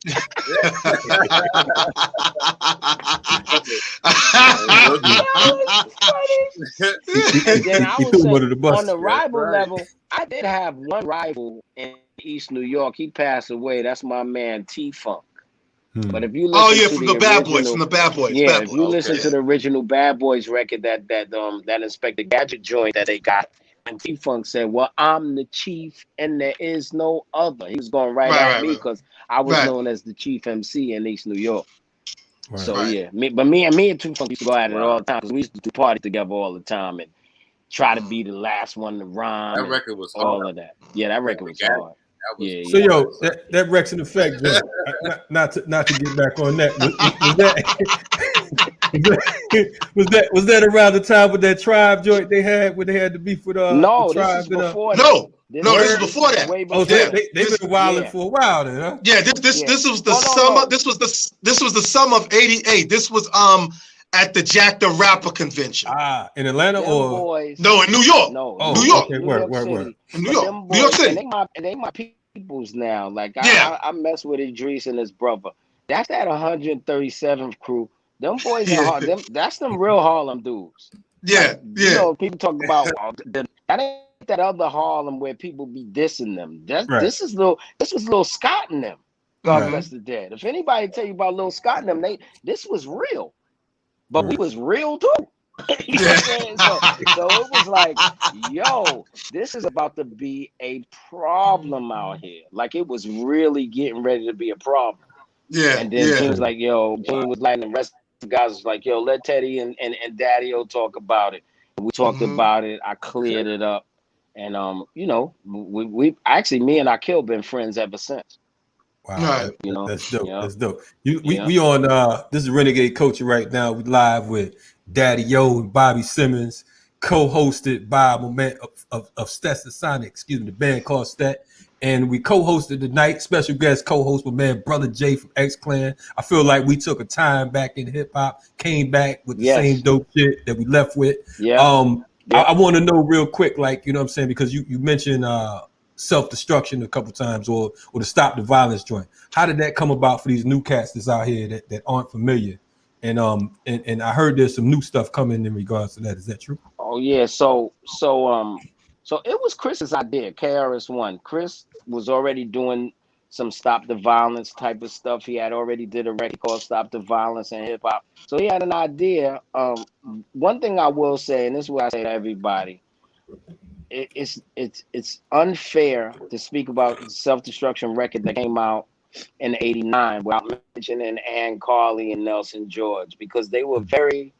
Then I would say, on the rival level, I did have one rival in East New York. He passed away. That's my man T-Funk. But if you listen from the Bad Boys, if you listen to the original Bad Boys record, that Inspector Gadget joint that they got, and T-Funk said, well, I'm the chief and there is no other. He was going at me because I was known as the chief MC in East New York. Right. So yeah, me and Too Funk used to go at it all the time because we used to do parties together all the time and try to be the last one to rhyme. That record was all hard. of that. Yeah, that record was hard. Yeah. So yo, that Rex in Effect joint. Not to get back on that. Was that around the time with that Tribe joint they had when they had to beef with no, the Tribe? This is before this is before that. Way before that. They've been wilding for a while then, huh? Yeah, this was the summer. This was the summer of '88. This was at the Jack the Rapper convention. In Atlanta boys, no, in New York. No, New York. Okay, New word. In New York. New York City. And they my peoples now. Like I mess with Idris and his brother. That's that 137th crew. Them boys are hard. That's them real Harlem dudes. Yeah, like, you know, people talk about that ain't that other Harlem where people be dissing them. This was Lil Scott and them. God bless the dead. If anybody tell you about Lil Scott and them, this was real. But we was real too. You know what I'm saying? So it was like, yo, this is about to be a problem out here. Like it was really getting ready to be a problem. Yeah. And then he was like, yo, Gene was like, the rest of the guys was like, yo, let Teddy and Daddy-O talk about it. And we talked about it. I cleared it up. And you know, we actually, me and Akil been friends ever since. Wow, you know, that's dope. Yeah. That's dope. We on this is Renegade Culture right now. We live with Daddy-O and Bobby Simmons, co-hosted by a man of Stetsasonic, excuse me, the band called Stet. And we co-hosted tonight, special guest co-host with man Brother Jay from X Clan. I feel like we took a time back in hip hop, came back with the same dope shit that we left with. Yeah. I want to know real quick, like, you know what I'm saying, because you mentioned self-destruction a couple times or the Stop the Violence joint. How did that come about for these new cats that's out here that aren't familiar? And I heard there's some new stuff coming in regards to that. Is that true? Oh yeah. So it was Chris's idea, KRS-One. Chris was already doing some Stop the Violence type of stuff. He had already did a record called Stop the Violence and Hip Hop. So he had an idea. One thing I will say, and this is what I say to everybody, it's unfair to speak about the Self-Destruction record that came out in '89 without mentioning Ann Carly and Nelson George, because they were very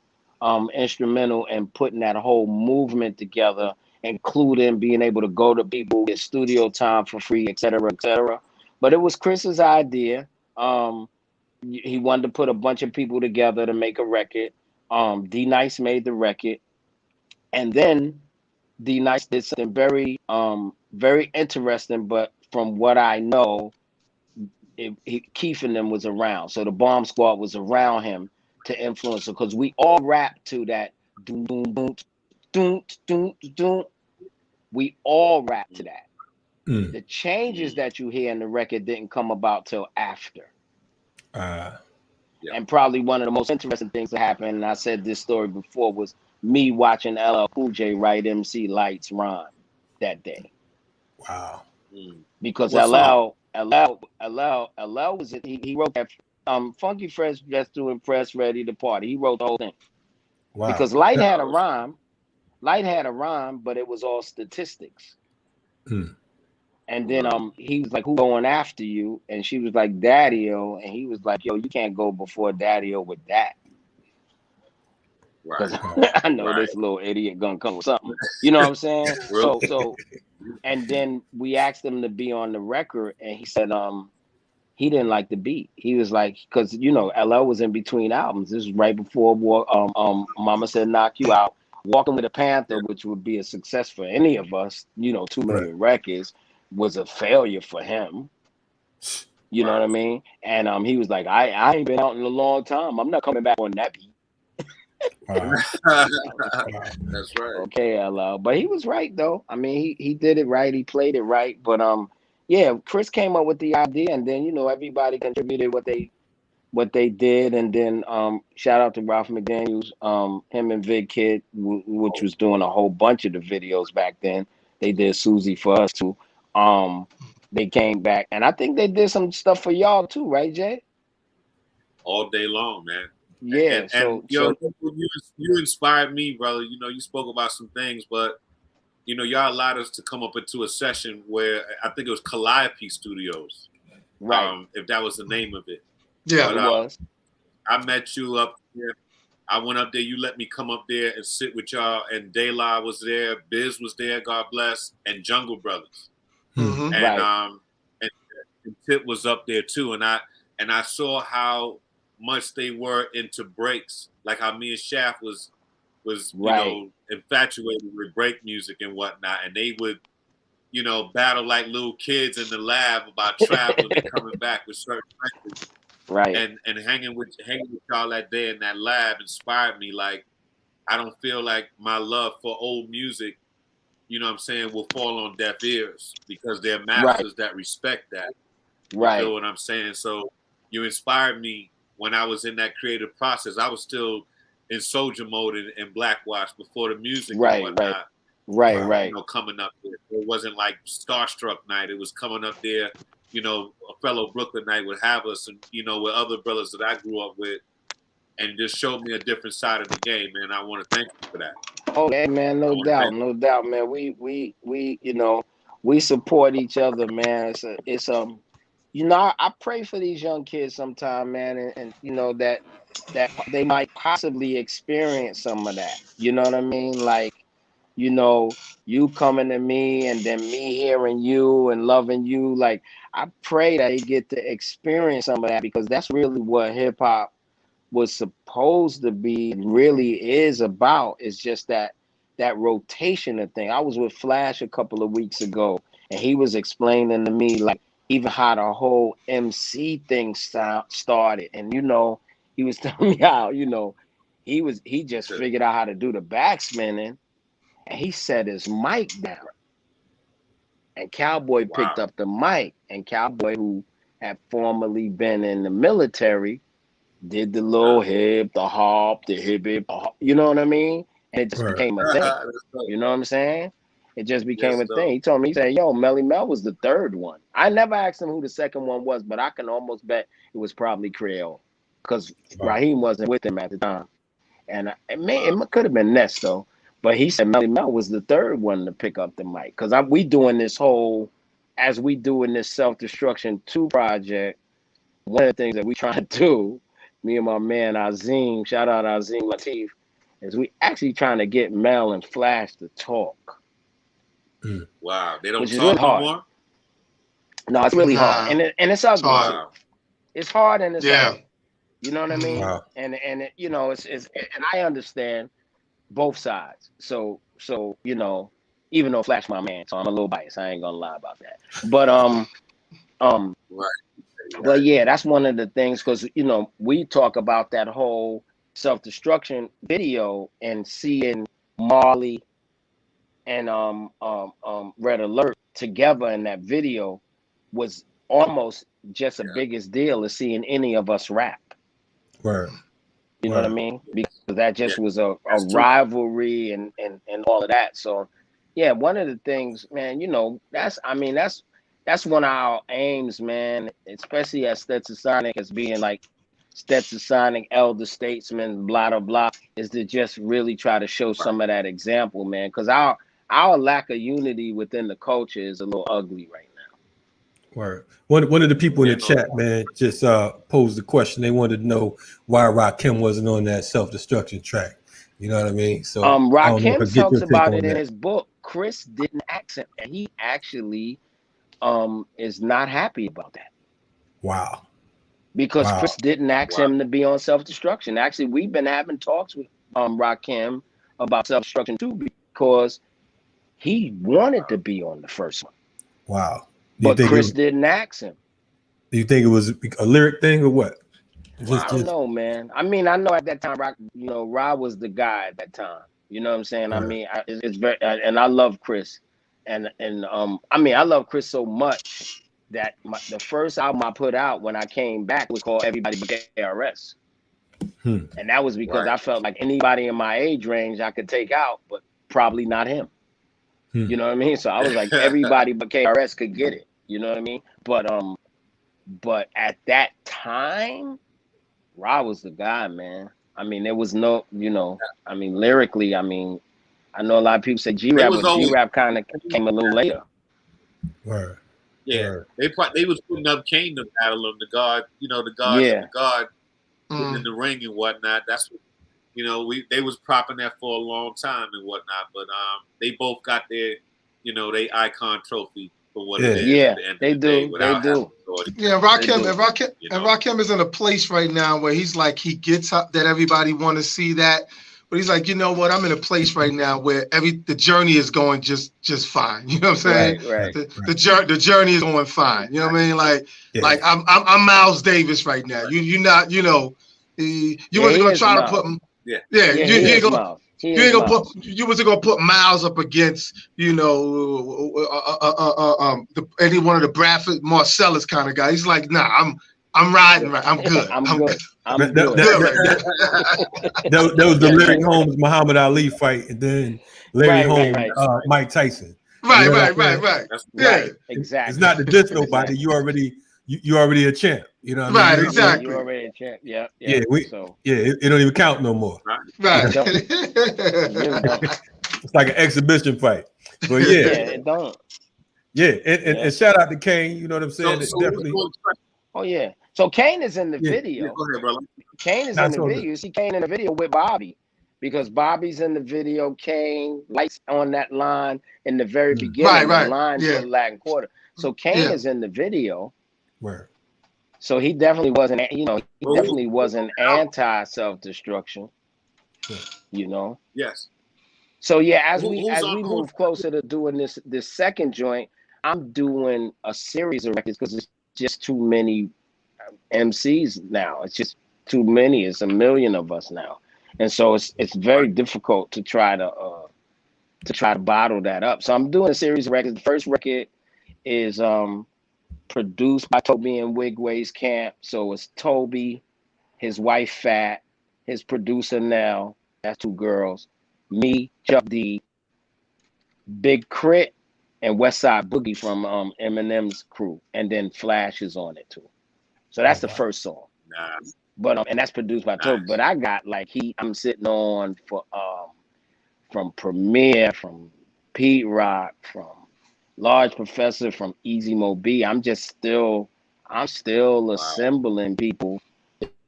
instrumental in putting that whole movement together, including being able to go to people, get studio time for free, et cetera, et cetera. But it was Chris's idea. He wanted to put a bunch of people together to make a record. D Nice made the record. And then D Nice did something very, very interesting. But from what I know, Keith and them was around. So the Bomb Squad was around him to influence him, because we all rap to that. Doom, doom, doom, doom, doom, doom. We all rap to that. The changes that you hear in the record didn't come about till after. And probably one of the most interesting things that happened, and I said this story before, was me watching LL Cool J write MC Light's rhyme that day. Wow. Because LL was he wrote that Funky Fresh Just to Impress, Ready to Party. He wrote the whole thing. Wow. Because Light had a rhyme, but it was all statistics. And then he was like, "Who going after you?" And she was like, "Daddy-O," and he was like, "Yo, you can't go before Daddy-O with that." Because I know this little idiot gonna come with something. You know what I'm saying? So and then we asked him to be on the record, and he said he didn't like the beat. He was like, because you know, LL was in between albums. This was right before Mama Said Knock You Out. Walking with a Panther, which would be a success for any of us, you know, 2 million records, was a failure for him. You know what I mean? And he was like, I ain't been out in a long time. I'm not coming back on that beat. That's right. Okay, LL. But he was right though. I mean, he did it right. He played it right. But yeah, Chris came up with the idea, and then, you know, everybody contributed what they did. And then shout out to Ralph McDaniels, him and Vid Kid, which was doing a whole bunch of the videos back then. They did Susie for us too. They came back, and I think they did some stuff for y'all too, right, Jay? All day long, man. Yeah. And you inspired me, brother. You know, you spoke about some things, but you know, y'all allowed us to come up into a session where I think it was Calliope Studios, right? If that was the name of it. Yeah, but, it was. I met you up there. I went up there. You let me come up there and sit with y'all. And De La was there. Biz was there. God bless. And Jungle Brothers. Mm-hmm. And and Tip was up there too. And I saw how much they were into breaks, like how me and Shaft was you know, infatuated with break music and whatnot, and they would, you know, battle like little kids in the lab about traveling and coming back with certain records. Right. And hanging with y'all that day in that lab inspired me. Like, I don't feel like my love for old music, you know what I'm saying, will fall on deaf ears, because they're masters that respect that. Right. You know what I'm saying? So you inspired me when I was in that creative process. I was still in soldier mode and Blackwash before the music and whatnot. Right. You know, coming up there. It wasn't like Starstruck night. It was coming up there, you know, a fellow Brooklyn night would have us, and, you know, with other brothers that I grew up with, and just showed me a different side of the game, man. I want to thank you for that. Okay, man, no doubt, man. We you know, we support each other, man. It's you know, I pray for these young kids sometime, man, and you know that they might possibly experience some of that. You know what I mean? Like, you know, you coming to me and then me hearing you and loving you. Like, I pray that they get to experience some of that, because that's really what hip hop was supposed to be, really is about. It's just that rotation of thing. I was with Flash a couple of weeks ago, and he was explaining to me, like, even how the whole MC thing started. And, you know, he was telling me how, you know, he just figured out how to do the backspinning, and he set his mic down. And Cowboy picked up the mic, and Cowboy, who had formerly been in the military, did the little hip, the hop, the hip, you know what I mean? And it just became a thing. You know what I'm saying? It just became a thing. He told me, he said, yo, Melly Mel was the third one. I never asked him who the second one was, but I can almost bet it was probably Creole, because Raheem wasn't with him at the time. And it could have been Ness, though. But he said Melly Mel was the third one to pick up the mic. Because we doing this whole, as we doing this Self-Destruction 2 project, one of the things that we trying to do, me and my man Azim, shout out Azim Latif, is we actually trying to get Mel and Flash to talk. Wow, they don't talk really no more? No, it's really hard. And it's ugly. It's hard and it's ugly. You know what I mean? Wow. And it, you know, it's and I understand both sides. So you know, even though Flash my man, so I'm a little biased. I ain't gonna lie about that. But But yeah, that's one of the things, because, you know, we talk about that whole Self-Destruction video, and seeing Marley and Red Alert together in that video was almost just the biggest deal as seeing any of us rap. Word. You know what I mean? Because that just was a rivalry and all of that. So yeah, one of the things, man, you know, that's one of our aims, man, especially at Stetsasonic, as being like Stetsasonic, elder statesman, blah, blah, blah, is to just really try to show some of that example, man. Because our lack of unity within the culture is a little ugly right now. Word. One of the people in the chat, man, just posed the question. They wanted to know why Rakim wasn't on that Self-Destruction track. You know what I mean? So Rakim talks about it in his book. Chris didn't ask him, and he actually is not happy about that. Wow. Because Chris didn't ask him to be on Self-Destruction. Actually, we've been having talks with Rakim about Self-Destruction too, because he wanted to be on the first one. Wow. But Chris didn't ask him. Do you think it was a lyric thing or what? I don't know, man. I mean, I know at that time, Ra was the guy at that time. You know what I'm saying? Right. I mean, it's very, and I love Chris, and I mean, I love Chris so much that the first album I put out when I came back was called Everybody But KRS. And that was because I felt like anybody in my age range I could take out, but probably not him. You know what I mean? So I was like, everybody but KRS could get it. You know what I mean? But at that time, Ra was the guy, man. I mean, there was no, you know, I mean, lyrically, I mean, I know a lot of people say G-Rap, but G-Rap kind of came a little later. Word. Yeah, they was putting up Kane to battle him, the God, you know, the God, the God getting in the ring and whatnot. That's what, you know, they was propping that for a long time and whatnot. But they both got their, you know, they icon trophy for what it is. Yeah, at the end they of the day do. without They do. Yeah, Rakim, you know? and Rakim is in a place right now where he's like, he gets up that everybody want to see that, but he's like, you know what? I'm in a place right now where the journey is going just fine. You know what I'm saying? Right. The journey is going fine. You know what I mean? Like I'm Miles Davis right now. You're not, you know, you wasn't gonna try to put him. You ain't gonna. You wasn't gonna put Miles up against, you know, any one of the Bradford Marcellus kind of guy. He's like, nah, I'm riding right. I'm good. I'm good. That was the Larry Holmes Muhammad Ali fight, and then Larry Holmes Mike Tyson. Right. Yeah, exactly. It's not to diss nobody. You already a champ. You know what I mean? Exactly. You already a champ. Yeah. It don't even count no more. Right. It's like an exhibition fight. But it don't. Yeah, and shout out to Kane. You know what I'm saying? Definitely. Oh yeah. So Kane is in the video. Go ahead, brother. Kane is in the video. You see Kane in the video with Bobby, because Bobby's in the video. Kane lights on that line in the very beginning. The line for the Latin Quarter. So Kane is in the video. Where? So he definitely wasn't. You know, he definitely wasn't anti self-destruction. You know. Yes. So yeah, as we move closer to doing this second joint, I'm doing a series of records because it's just too many MCs now. It's just too many. It's a million of us now, and so it's very difficult to try to bottle that up. So I'm doing a series of records. The first record is produced by Toby and Wigway's Camp. So it's Toby, his wife Fat, his producer Nell. That's two girls. Me, Chuck D, Big Crit, and Westside Boogie from Eminem's crew, and then Flash is on it too. So that's the first song. Nice. But and that's produced by Toby. But I got like I'm sitting on for from Premier, from Pete Rock, from Large Professor, from Easy Mo B. I'm still assembling people.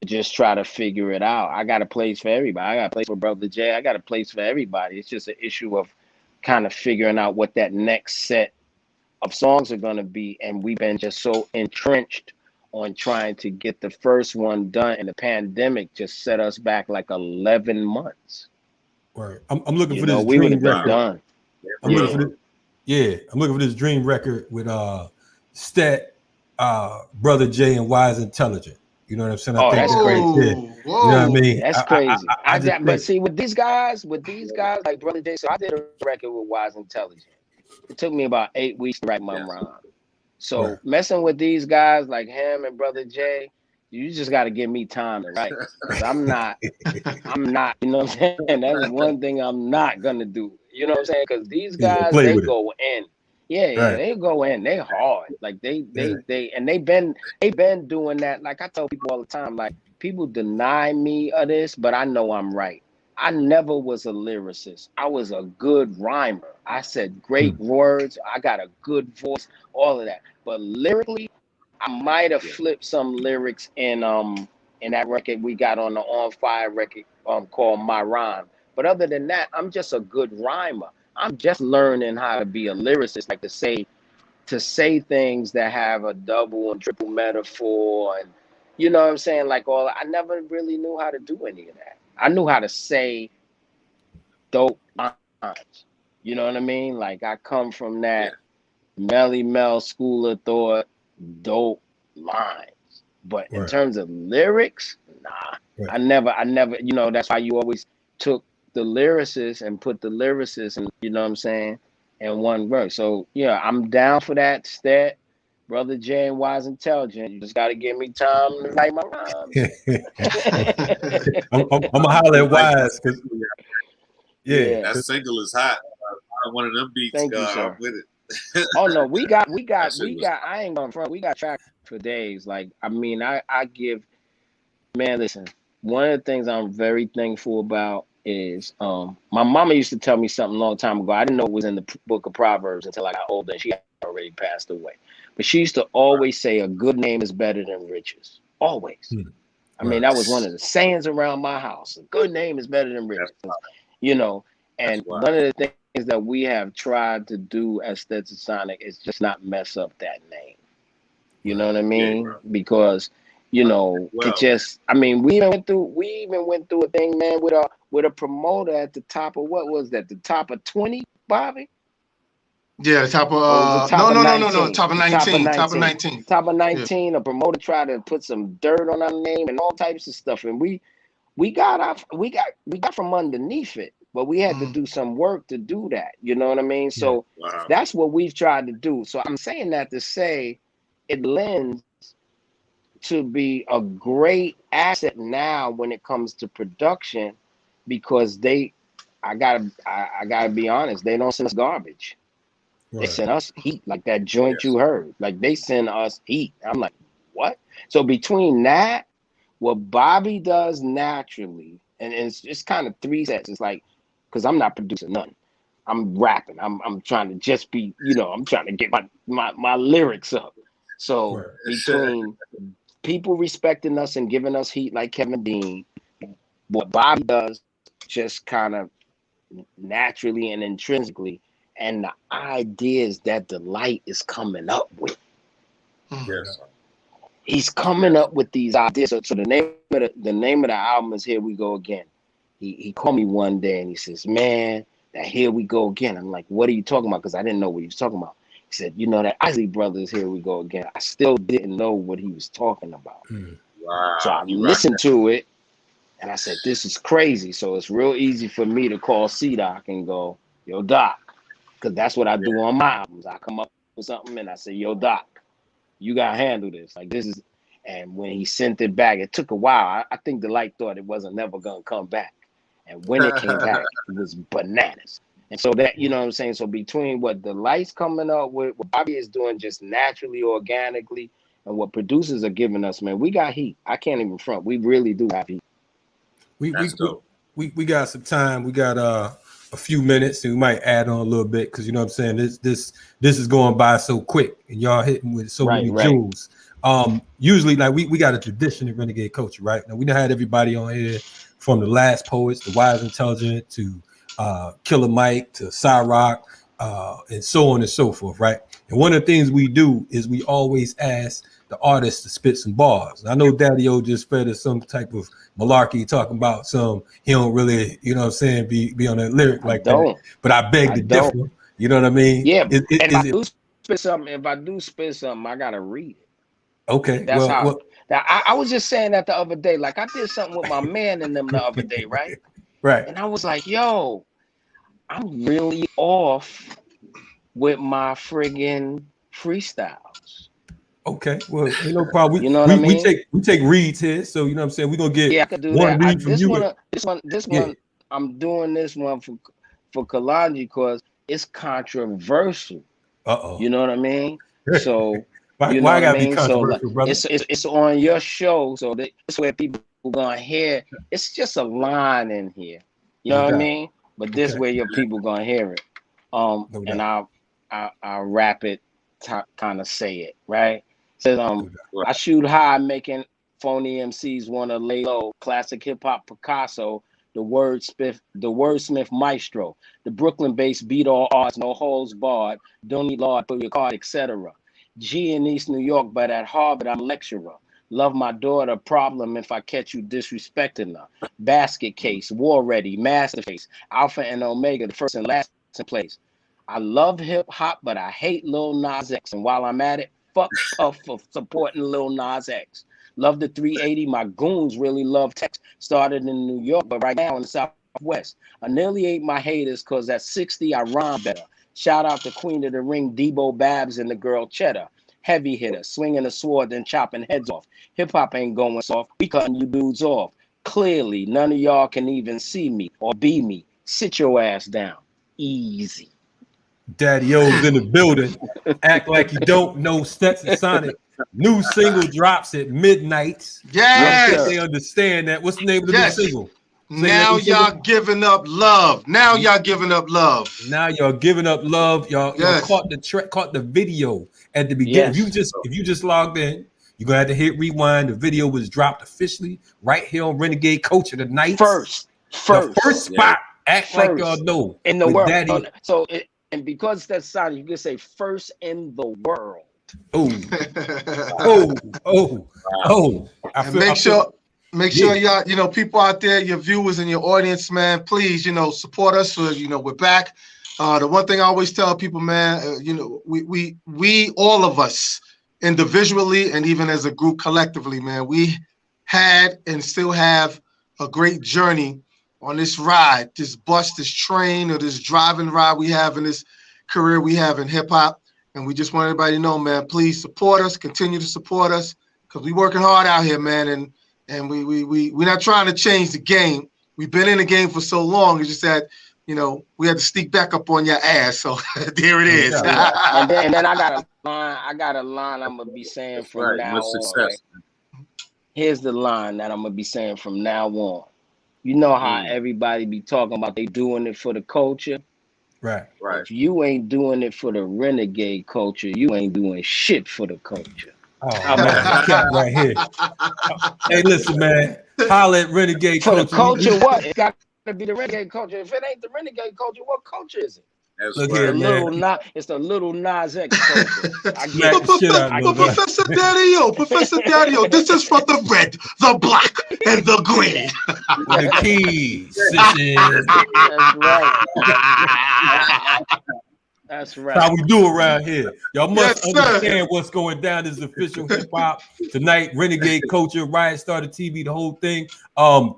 Just try to figure it out. I got a place for everybody. I got a place for Brother J. I got a place for everybody. It's just an issue of kind of figuring out what that next set of songs are going to be. And we've been just so entrenched on trying to get the first one done. And the pandemic just set us back like 11 months. Right. I'm looking for this we dream record. Done. I'm looking for this dream record with Stet, Brother J, and Wise Intelligent. You know what I'm saying? That's crazy. You know what I mean? That's crazy. But see, with these guys like Brother J, so I did a record with Wise Intelligent. It took me about 8 weeks to write my rhyme. So messing with these guys like him and Brother J, you just got to give me time to write. Because I'm not, you know what I'm saying? That's one thing I'm not going to do. You know what I'm saying? Because these guys, they go in. Yeah, they go in. They hard. Like they've been doing that. Like I tell people all the time, like people deny me of this, but I know I'm right. I never was a lyricist. I was a good rhymer. I said great words. I got a good voice, all of that. But lyrically, I might have flipped some lyrics in that record we got on the On Fire record called My Rhyme. But other than that, I'm just a good rhymer. I'm just learning how to be a lyricist, like to say things that have a double and triple metaphor, and you know what I'm saying? Like I never really knew how to do any of that. I knew how to say dope lines. You know what I mean? Like I come from that Melly Mel school of thought, dope lines. But in terms of lyrics, nah. I never, you know, that's why you always took the lyricist and put the lyricist and you know what I'm saying in one verse. So yeah, I'm down for that. Stet, Brother J, and Wise Intelligent. You just got to give me time to write my rhymes. I'm gonna holler at Wise because that single is hot. One of them beats. Thank you, sir. I'm with it. Oh no, we got. I ain't going front. We got track for days. Like I mean, I give. Man, listen. One of the things I'm very thankful about is my mama used to tell me something a long time ago. I didn't know it was in the book of Proverbs until I got older, and she had already passed away. But she used to always say a good name is better than riches. Always. I mean, that was one of the sayings around my house. A good name is better than riches, you know. And one of the things that we have tried to do at Stetsasonic is just not mess up that name. You know what I mean? Because you know, it just. I mean, we even went through a thing, man, with a promoter at the top of what was that? The top of 20, Bobby? Yeah, the top of no, top of 19. Top of 19. Top of 19. Yeah. A promoter tried to put some dirt on our name and all types of stuff, and we got from underneath it, but we had to do some work to do that. You know what I mean? So that's what we've tried to do. So I'm saying that to say it lends to be a great asset now when it comes to production, because I gotta be honest, they don't send us garbage. They send us heat, like that joint you heard. Like they send us heat. I'm like, what? So between that, what Bobby does naturally, and it's just kind of three sets. It's like, because I'm not producing nothing. I'm rapping. I'm trying to just be, you know, I'm trying to get my lyrics up. So between people respecting us and giving us heat like Kevin Dean, what Bobby does just kind of naturally and intrinsically, and the ideas that the light is coming up with. Yes. He's coming up with these ideas. So the name of the album is Here We Go Again. He called me one day and he says, man, that Here We Go Again. I'm like, what are you talking about? Because I didn't know what he was talking about. He said, you know, that Isley Brothers Here We Go Again. I still didn't know what he was talking about. Wow. So I listened to it and I said, this is crazy. So it's real easy for me to call C-Doc and go, yo, Doc. Because that's what I do on my albums. I come up with something and I say, yo, Doc, you got to handle this. Like, this is, and when he sent it back, it took a while. I think the light thought it wasn't never going to come back. And when it came back, it was bananas. And so that, you know what I'm saying? So between what the light's coming up with, what Bobby is doing just naturally, organically, and what producers are giving us, man, we got heat. I can't even front. We really do have heat. We got some time. We got a few minutes, and we might add on a little bit because, you know what I'm saying, this is going by so quick, and y'all hitting with so many jewels. Usually, like we got a tradition in Renegade Culture, right? Now we done had everybody on here from the Last Poets, the Wise Intelligent, to Killer Mike, to Cyrock, and so on and so forth, right? And one of the things we do is we always ask the artist to spit some bars. And I know Daddy O just fed us some type of malarkey talking about he don't really, you know what I'm saying, be on a lyric like that. But I beg to differ. You know what I mean? Yeah. If I do spit something, I gotta read it. Okay. That's how. I was just saying that the other day. Like I did something with my man and them the other day, right? Right. And I was like, yo, I'm really off with my friggin' freestyles. Okay, well, ain't no problem. You know what I mean? We take reads here, so you know what I'm saying. We're gonna get I could do one that. read from you. This one, I'm doing this one for Kalonji because it's controversial. You know what I mean? So why gotta be controversial, brother? It's on your show, so that's where people gonna hear. It's just a line in here. You know what I mean? But this way your people gonna hear it. And I'll rap it, kind of say it, right? Says I shoot high, making phony MCs want to lay low. Classic hip hop Picasso, the wordsmith maestro, the Brooklyn-based beat all arts, no holes barred. Don't need law for your card, etc. G in East New York, but at Harvard I'm lecturer. Love my daughter, problem if I catch you disrespecting her. Basket case, war ready, masterface, Alpha and Omega, the first and last in place. I love hip hop, but I hate Lil Nas X. And while I'm at it, fuck Puff for supporting Lil Nas X. Love the 380. My goons really love text. Started in New York, but right now in the Southwest. I nearly ate my haters because at 60 I rhyme better. Shout out to Queen of the Ring, Debo Babs and the girl Cheddar. Heavy hitter, swinging a sword, then chopping heads off. Hip hop ain't going soft. We cutting you dudes off. Clearly, none of y'all can even see me or be me. Sit your ass down. Easy. Daddy O's in the building. Act like you don't know Stetsasonic. New single drops at midnight. Yes. They understand that. What's the name of the new single? Now y'all giving up love. Now y'all giving up love. Now y'all giving up love. Y'all caught the video at the beginning. Yes. If you just logged in, You're gonna have to hit rewind. The video was dropped officially right here on Renegade Culture tonight. First the first spot. Act first like y'all know in the with world. Daddy. So and because that's Sonic, you can say first in the world. Oh. And make sure y'all, you know, people out there, your viewers and your audience, man, please, you know, support us. So, you know, we're back. The one thing I always tell people, man, you know, we all of us individually and even as a group collectively, man, we had and still have a great journey on this ride, this bus, this train, or this driving ride we have in this career we have in hip hop. And we just want everybody to know, man, please support us, continue to support us, because we working hard out here, man. And we're not trying to change the game. We've been in the game for so long. It's just that, you know, we had to sneak back up on your ass. So there it is. and then I got a line I'm gonna be saying from now on. Right? Here's the line that I'm gonna be saying from now on. You know how everybody be talking about they doing it for the culture. Right. If you ain't doing it for the renegade culture, you ain't doing shit for the culture. Oh, man, right here. Hey, listen, man. Holla at Renegade For Culture. the culture, what? It got to be the renegade culture. If it ain't the renegade culture, what culture is it? Look here, man. It's the little Nas X culture. Professor Daddy-O, this is for the red, the black, and the green. The keys. That's right. How we do around here. Y'all must understand what's going down. This is official hip hop tonight. Renegade Culture, Riot Started TV, the whole thing.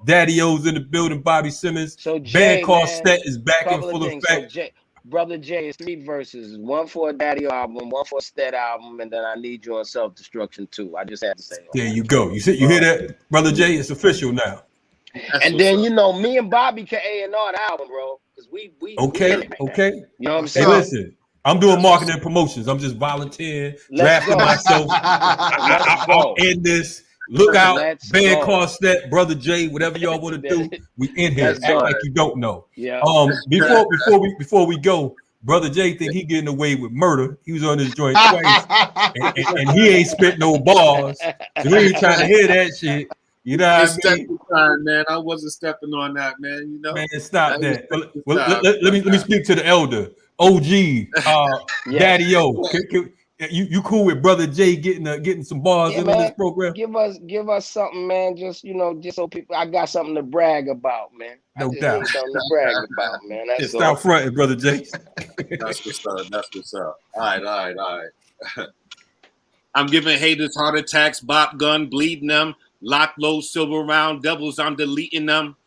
Daddy-O's in the building. Bobby Simmons. So Jay, band called Stet is back in full effect. So Brother Jay is 3 verses. 1 for a Daddy album, 1 for a Stet album, and then I Need You on Self-Destruction 2. I just had to say. There you go. You hear that, Brother Jay? It's official now. And then you know, me and Bobby can A&R the album, bro. Because we okay. You know what I'm saying? Hey, listen, I'm doing marketing and promotions. I'm just volunteering, drafting myself. I'll end this. Look out, band called Stet, Brother Jay, whatever y'all want to do. We in here. Act like you don't know. Yeah. Before we go, Brother Jay think he getting away with murder. He was on this joint twice, and he ain't spit no bars. So we ain't trying to hear that shit. You know what I mean? Time, man. I wasn't stepping on that, man. You know, man, stop that. Well, let me speak to the elder, OG, Daddy-O. You cool with Brother Jay getting some bars in this program? Give us something, man. Just so people, I got something to brag about, man. No doubt. Something to brag about, man. That's just out front, Brother Jay. That's what's up. All right. I'm giving haters heart attacks, bop gun, bleeding them, lock low, silver round, devils, I'm deleting them.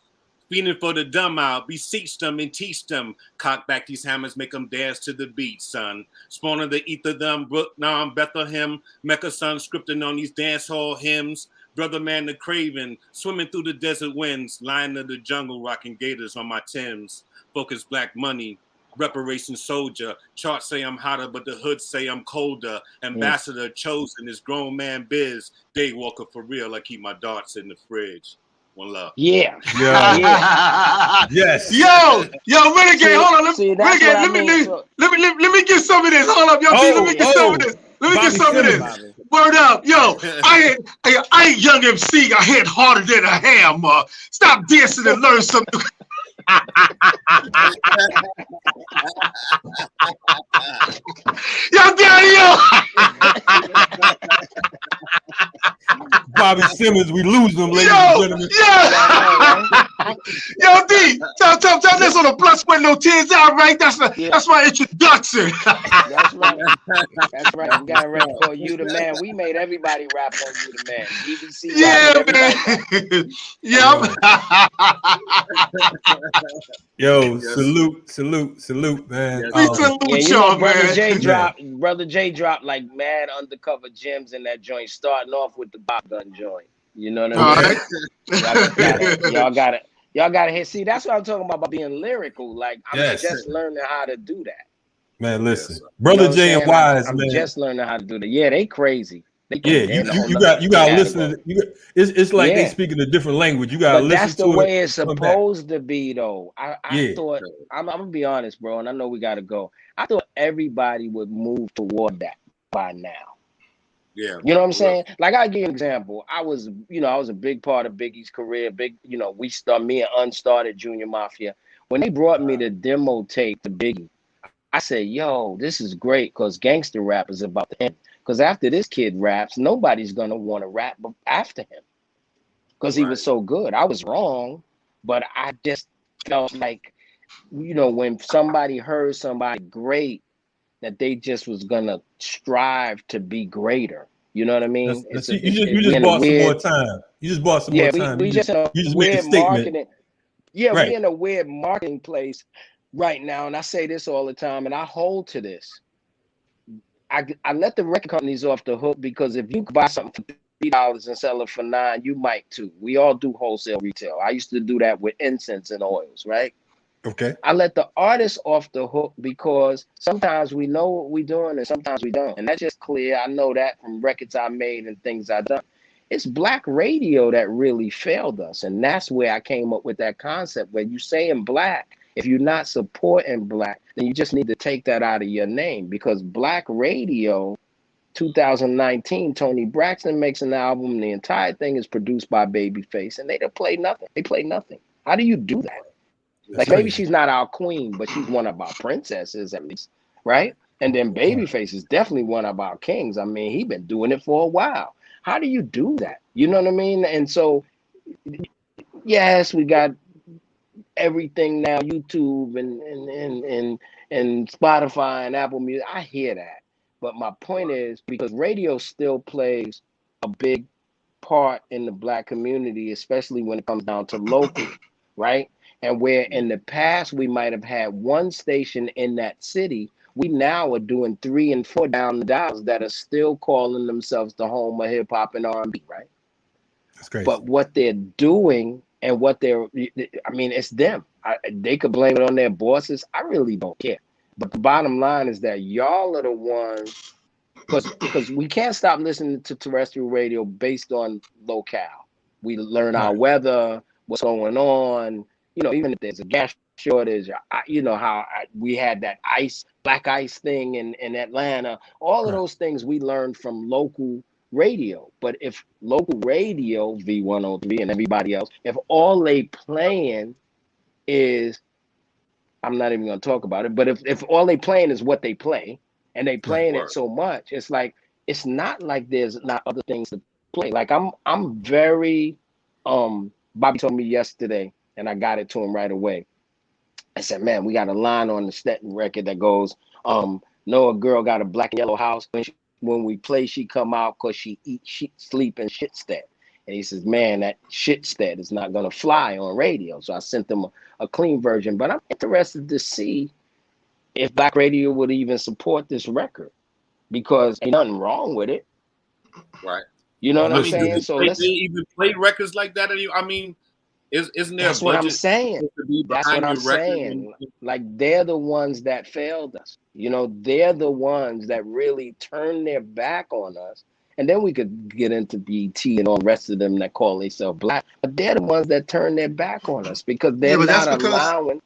Feeding for the dumb out, beseech them and teach them. Cock back these hammers, make them dance to the beat, son. Spawn of the ether, them, Brook, Nam, Bethlehem, Mecca, son, scripting on these dance hall hymns. Brother man, the craven, swimming through the desert winds, lion of the jungle, rocking gators on my Timbs. Focus black money, reparation soldier. Charts say I'm hotter, but the hood say I'm colder. Ambassador chosen is grown man biz. Daywalker for real, I keep my darts in the fridge. One love. Yeah. Yes. Yo, Renegade, hold on. Let me get some of this. Hold up, let me get some of this. Word up, yo. I ain't young MC. I hit harder than a hammer. Stop dancing and learn something. Yo, Daddy-O. Bobby Simmons, we lose them, ladies and gentlemen. Yo, D, tell this on a plus when no tears out, right? That's my introduction. That's right. We got to rap for You the Man. We made everybody rap on You the Man. BBC. Yeah, man. Yo, salute, man. Brother Jay dropped like mad undercover gems in that joint, starting off with the Bop Gun joint. You know what I mean? Y'all got to hit. See, that's what I'm talking about being lyrical. Like, I'm just learning how to do that. Man, listen. Brother Jay and Wise, I'm man. just learning how to do that. Yeah, they crazy. You got to listen. It's like they speaking a different language. You got to listen to it. That's the way it's supposed to be, though. I thought, I'm going to be honest, bro, and I know we got to go. I thought everybody would move toward that by now. Yeah. You know what I'm saying? Like, I'll give you an example. I was a big part of Biggie's career. Me and Unstarted Junior Mafia. When they brought me the demo tape to Biggie, I said, yo, this is great because gangster rap is about to end. Because after this kid raps, nobody's going to want to rap after him because he was so good. I was wrong, but I just felt like, when somebody heard somebody great, that they just was going to strive to be greater. You know what I mean? You just bought some more time. You just bought some more time. We just in a weird marketing. Yeah, right. We're in a weird marketing place right now. And I say this all the time, and I hold to this. I let the record companies off the hook because if you buy something for $3 and sell it for $9, you might too. We all do wholesale retail. I used to do that with incense and oils, right? Okay. I let the artists off the hook because sometimes we know what we're doing and sometimes we don't. And that's just clear. I know that from records I made and things I've done. It's black radio that really failed us. And that's where I came up with that concept where you saying black, if you're not supporting black, then you just need to take that out of your name because black radio, 2019, Tony Braxton makes an album. The entire thing is produced by Babyface and they don't play nothing. They play nothing. How do you do that? Like maybe she's not our queen, but she's one of our princesses at least, right? And then Babyface is definitely one of our kings. I mean, he's been doing it for a while. How do you do that? You know what I mean? And so, yes, we got everything now, YouTube and Spotify and Apple Music. I hear that, but my point is because radio still plays a big part in the black community, especially when it comes down to local, right? And where in the past we might have had one station in that city, we now are doing 3 and 4 down the dials that are still calling themselves the home of hip hop and R&B, right? That's crazy. But what they're doing and it's them. They could blame it on their bosses. I really don't care. But the bottom line is that y'all are the ones, because we can't stop listening to terrestrial radio based on locale. We learn our weather, what's going on. Even if there's a gas shortage, we had that black ice thing in Atlanta, all of those things we learned from local radio. But if local radio, V103 and everybody else, if all they playing is, I'm not even going to talk about it, but if all they playing is what they play and they playing it so much, it's like, it's not like there's not other things to play. Like I'm very, Bobby told me yesterday, and I got it to him right away. I said, man, we got a line on the Stetson record that goes, no, a girl got a black and yellow house. When we play, she come out because she eat, she sleep, and shit stat. And he says, man, that shit stat is not going to fly on radio. So I sent them a clean version. But I'm interested to see if black radio would even support this record because ain't nothing wrong with it. Right. You know what I'm saying? So they even play records like that. I mean, isn't there? That's what I'm saying. That's what I'm saying. Like they're the ones that failed us. They're the ones that really turned their back on us. And then we could get into BT and all the rest of them that call themselves black. But they're the ones that turn their back on us because they're allowing.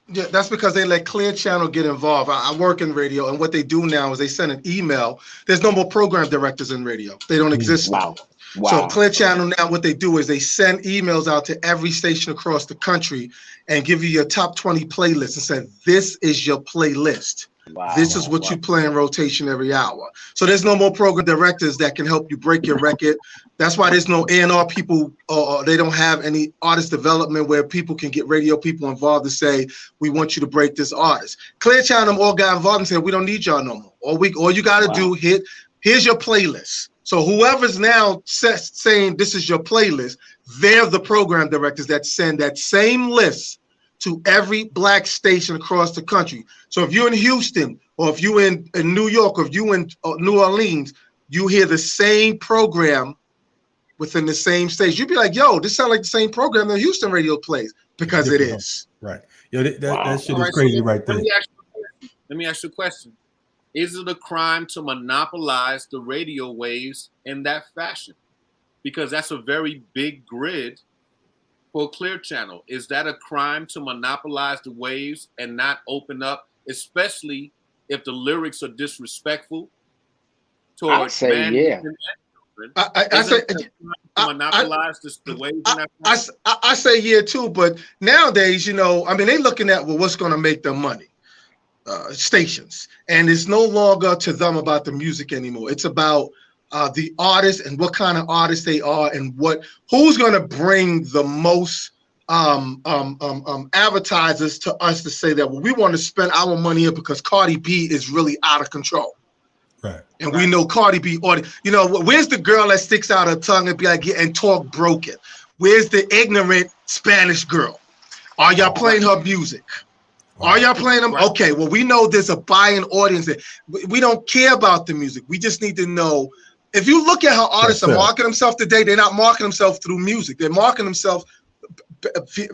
Yeah, that's because they let Clear Channel get involved. I work in radio, and what they do now is they send an email. There's no more program directors in radio. They don't exist now. Wow. So Clear Channel now, what they do is they send emails out to every station across the country and give you your top 20 playlists and say, this is your playlist. This is what you play in rotation every hour. So there's no more program directors that can help you break your record. That's why there's no A&R people, or they don't have any artist development where people can get radio people involved to say, we want you to break this artist. Clear Channel all got involved and said, we don't need y'all no more. All you got to do, here's your playlist. So whoever's now saying this is your playlist, they're the program directors that send that same list to every black station across the country. So if you're in Houston, or if you're in New York, or if you're in New Orleans, you hear the same program within the same station. You'd be like, yo, this sounds like the same program that Houston radio plays, because it is. Right. Yo, that shit is crazy right there. Let me ask you a question. Is it a crime to monopolize the radio waves in that fashion? Because that's a very big grid for Clear Channel. Is that a crime to monopolize the waves and not open up, especially if the lyrics are disrespectful? toward I say yeah. I say monopolize the waves. I say yeah too, but nowadays, you know, I mean, they looking at what's going to make them money. Stations, and it's no longer to them about the music anymore. It's about the artists and what kind of artists they are, and who's going to bring the most advertisers to us to say that, well, we want to spend our money here because Cardi B is really out of control. Right. And we know Cardi B, you know, where's the girl that sticks out her tongue and be like, and talk broken? Where's the ignorant Spanish girl? Are y'all playing her music? Are y'all playing them? Okay, well, we know there's a buying audience. We don't care about the music. We just need to know. If you look at how artists are marketing themselves today, they're not marketing themselves through music. They're marketing themselves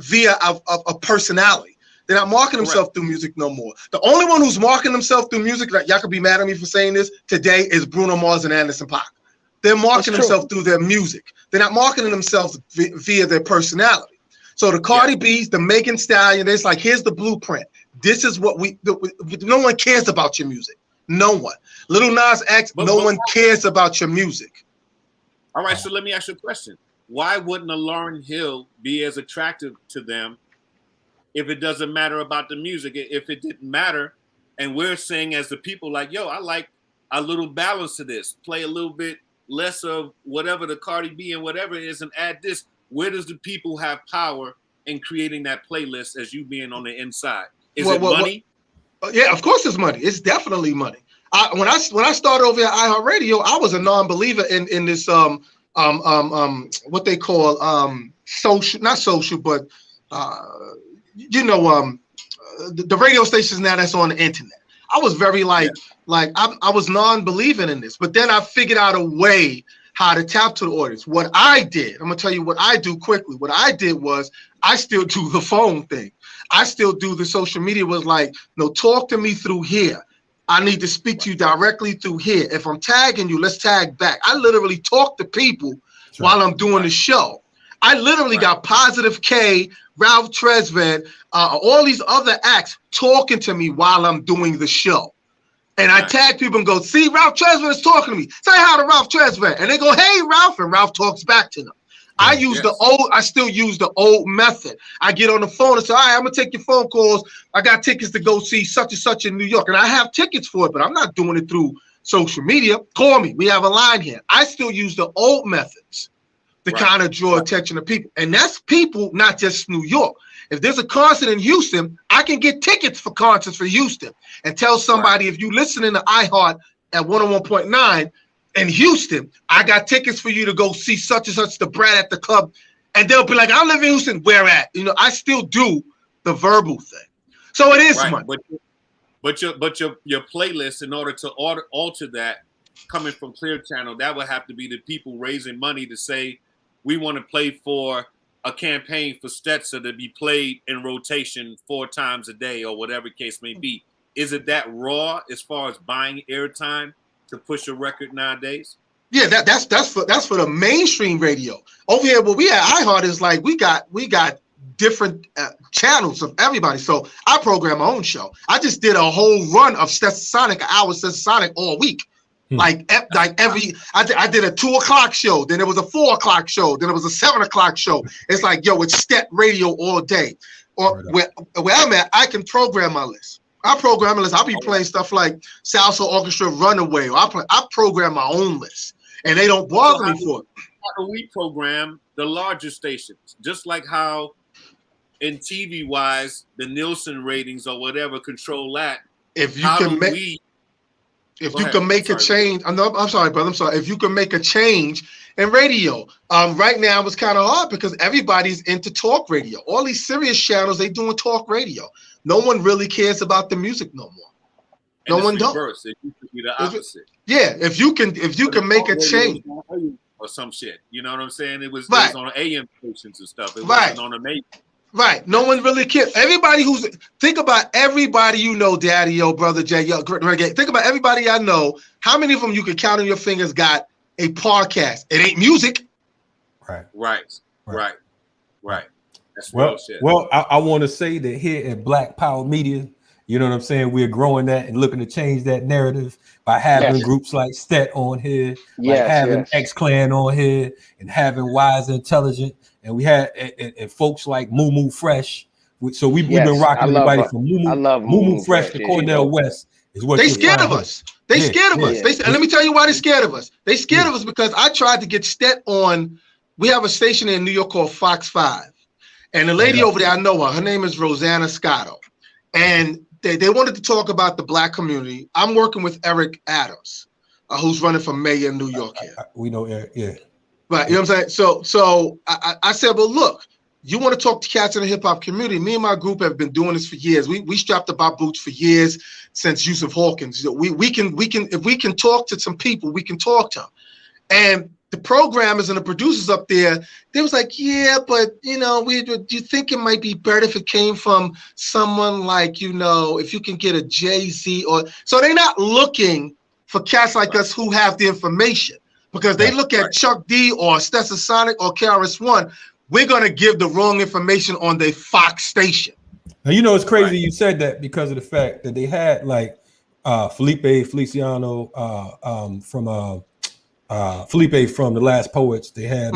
via a personality. They're not marketing themselves through music no more. The only one who's marketing themselves through music, like y'all could be mad at me for saying this today, is Bruno Mars and Anderson .Paak. They're marketing themselves through their music. They're not marketing themselves via their personality. So the Cardi B's, the Megan Stallion, it's like, here's the blueprint. This is what no one cares about your music. No one. Little Nas X, no one cares about your music. All right, so let me ask you a question. Why wouldn't a Lauryn Hill be as attractive to them if it doesn't matter about the music? If it didn't matter, and we're saying as the people, like, yo, I like a little balance to this. Play a little bit less of whatever the Cardi B and whatever it is and add this. Where does the people have power in creating that playlist as you being on the inside? Is it money? Yeah, of course it's money. It's definitely money. When I started over at iHeartRadio, I was a non-believer in this what they call social, not social, but the radio stations now that's on the internet. I was very I was non-believing in this, but then I figured out a way how to tap to the audience. What I did, I'm gonna tell you what I do quickly. What I did was I still do the phone thing. I still do the social media. Was like, no, talk to me through here. I need to speak to you directly through here. If I'm tagging you, let's tag back. I literally talk to people while I'm doing the show. I literally got Positive K, Ralph Tresvant, all these other acts talking to me while I'm doing the show. And I tag people and go, see, Ralph Tresvant is talking to me. Say hi to Ralph Tresvant. And they go, hey, Ralph. And Ralph talks back to them. I still use the old method. I get on the phone and say, all right, I'm going to take your phone calls. I got tickets to go see such and such in New York. And I have tickets for it, but I'm not doing it through social media. Call me. We have a line here. I still use the old methods to kind of draw attention to people. And that's people, not just New York. If there's a concert in Houston, I can get tickets for concerts for Houston and tell somebody, if you listening to iHeart at 101.9 in Houston, I got tickets for you to go see such and such, the Brad at the club. And they'll be like, I live in Houston, where at? You know, I still do the verbal thing. So it is money. But your playlist, in order to alter that, coming from Clear Channel, that would have to be the people raising money to say, we want to play for a campaign for Stetson to be played in rotation 4 times a day or whatever case may be. Is it that raw as far as buying airtime to push a record nowadays? Yeah, that's for the mainstream radio. Over here, what we at iHeart is like we got different channels of everybody. So I program my own show. I just did a whole run of Stetsasonic, an hour Stetsasonic all week. I did a 2 o'clock show, then it was a 4 o'clock show, then it was a 7 o'clock show. It's like, yo, it's Stet radio all day. Or where I'm at, I can program my list. I program a list. I'll be playing stuff like Salsa Orchestra Runaway, or I program my own list, and they don't bother me for it. How do we program the larger stations? Just like how in TV wise, the Nielsen ratings or whatever control that. If you can make a change, I'm sorry, brother. I'm sorry. If you can make a change in radio, right now it's kind of hard because everybody's into talk radio. All these serious channels, they doing talk radio. No one really cares about the music no more. No one does. It used to be the opposite. Yeah, if you can make a change or some shit, you know what I'm saying? It was on AM stations and stuff. It wasn't on the main. Right. No one really cares. Think about everybody you know, Daddy, Brother Jay, Renegade. Think about everybody I know. How many of them you can count on your fingers got a podcast? It ain't music. Right. That's real shit. Well, I want to say that here at Black Power Media You know what I'm saying? We're growing that and looking to change that narrative by having Yes. groups like Stet on here, like Yes, having yes. X Clan on here, and having Wise Intelligent, and we had and folks like Moo Fresh. So we've been Yes, rocking everybody from I love Moo Fresh Fresh. to Yeah, Cornell West is what They you'll scared find of here. us. They scared of us. And let me tell you why they scared of us. They scared of us because I tried to get Stet on. We have a station in New York called Fox 5. And the lady over there, I know her. Her name is Rosanna Scotto. And they wanted to talk about the Black community. I'm working with Eric Adams, who's running for mayor in New York here. We know Eric, yeah. Right, you know what I'm saying? So I said, well, look, you want to talk to cats in the hip hop community? Me and my group have been doing this for years. We strapped about boots for years since Yusuf Hawkins. We can if we can talk to some people, we can talk to them. And the programmers and the producers up there, they was like, yeah, but you know, do you think it might be better if it came from someone like, you know, if you can get a Jay-Z or so they're not looking for cats like us who have the information because they look at Chuck D or Stetsasonic or KRS-One. We're gonna give the wrong information on the Fox station. Now you know it's crazy you said that because of the fact that they had like Felipe Feliciano from Felipe from The Last Poets. They had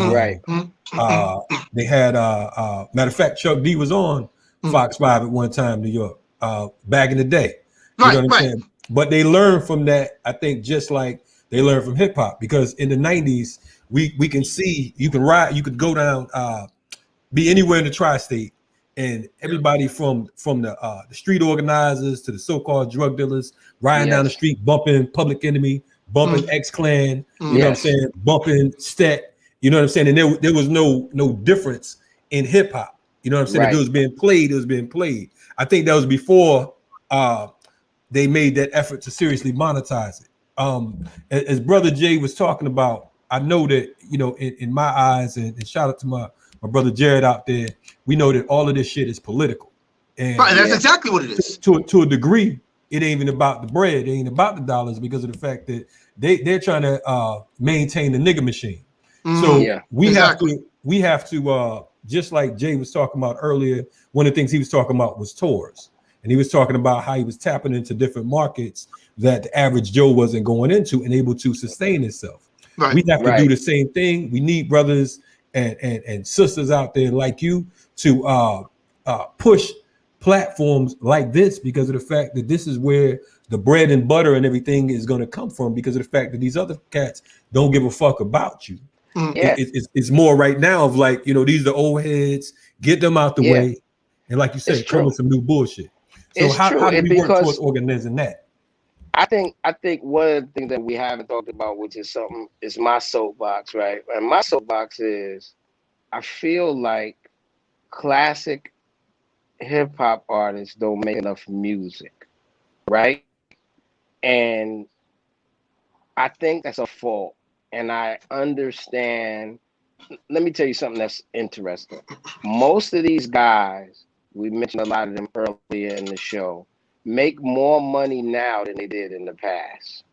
they had matter of fact, Chuck D was on Fox 5 at one time, New York, back in the day. You know what I'm saying? But they learned from that, I think, just like they learned from hip hop, because in the 90s, we can see you can could go down, be anywhere in the tri-state, and everybody from the street organizers to the so-called drug dealers riding down the street, bumping Public Enemy, bumping X Clan, you know what I'm saying, bumping Stet, you know what I'm saying, and there was no difference in hip hop. You know what I'm saying? If it was being played, it was being played. I think that was before they made that effort to seriously monetize it. As Brother Jay was talking about, I know that, you know, in my eyes, and shout out to my brother Jared out there, we know that all of this shit is political. And that's exactly what it is. To a degree, it ain't even about the bread, it ain't about the dollars, because of the fact that they're trying to maintain the nigga machine. So we have to just like Jay was talking about earlier, one of the things he was talking about was tours. And he was talking about how he was tapping into different markets that the average Joe wasn't going into and able to sustain itself. We have to do the same thing. We need brothers and sisters out there like you to push platforms like this, because of the fact that this is where the bread and butter and everything is going to come from, because of the fact that these other cats don't give a fuck about you. It's more right now of like, you know, these are the old heads, get them out the way, and like you said, come with some new bullshit. So how do we work towards organizing that? I think one of the things that we haven't talked about, which is something, is my soapbox, right? And my soapbox is, I feel like classic hip hop artists don't make enough music, right? And I think that's a fault. And I understand. Let me tell you something that's interesting. Most of these guys, we mentioned a lot of them earlier in the show, make more money now than they did in the past,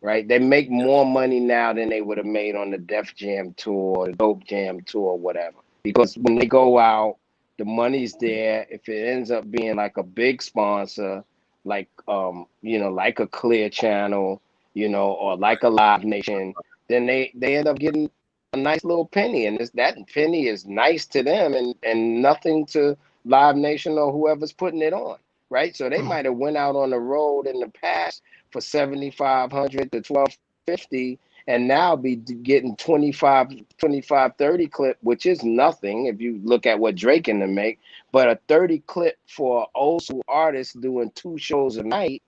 right? They make more money now than they would have made on the Def Jam tour, the Dope Jam tour, whatever. Because when they go out, the money's there. If it ends up being like a big sponsor, like you know, like a Clear Channel, you know, or like a Live Nation, then they end up getting a nice little penny, and that penny is nice to them and nothing to Live Nation or whoever's putting it on, right? So they might have went out on the road in the past for $7,500 to $1,250, and now be getting 25, 30 clip, which is nothing if you look at what Drake can make. But a 30 clip for old school artists doing 2 shows a night,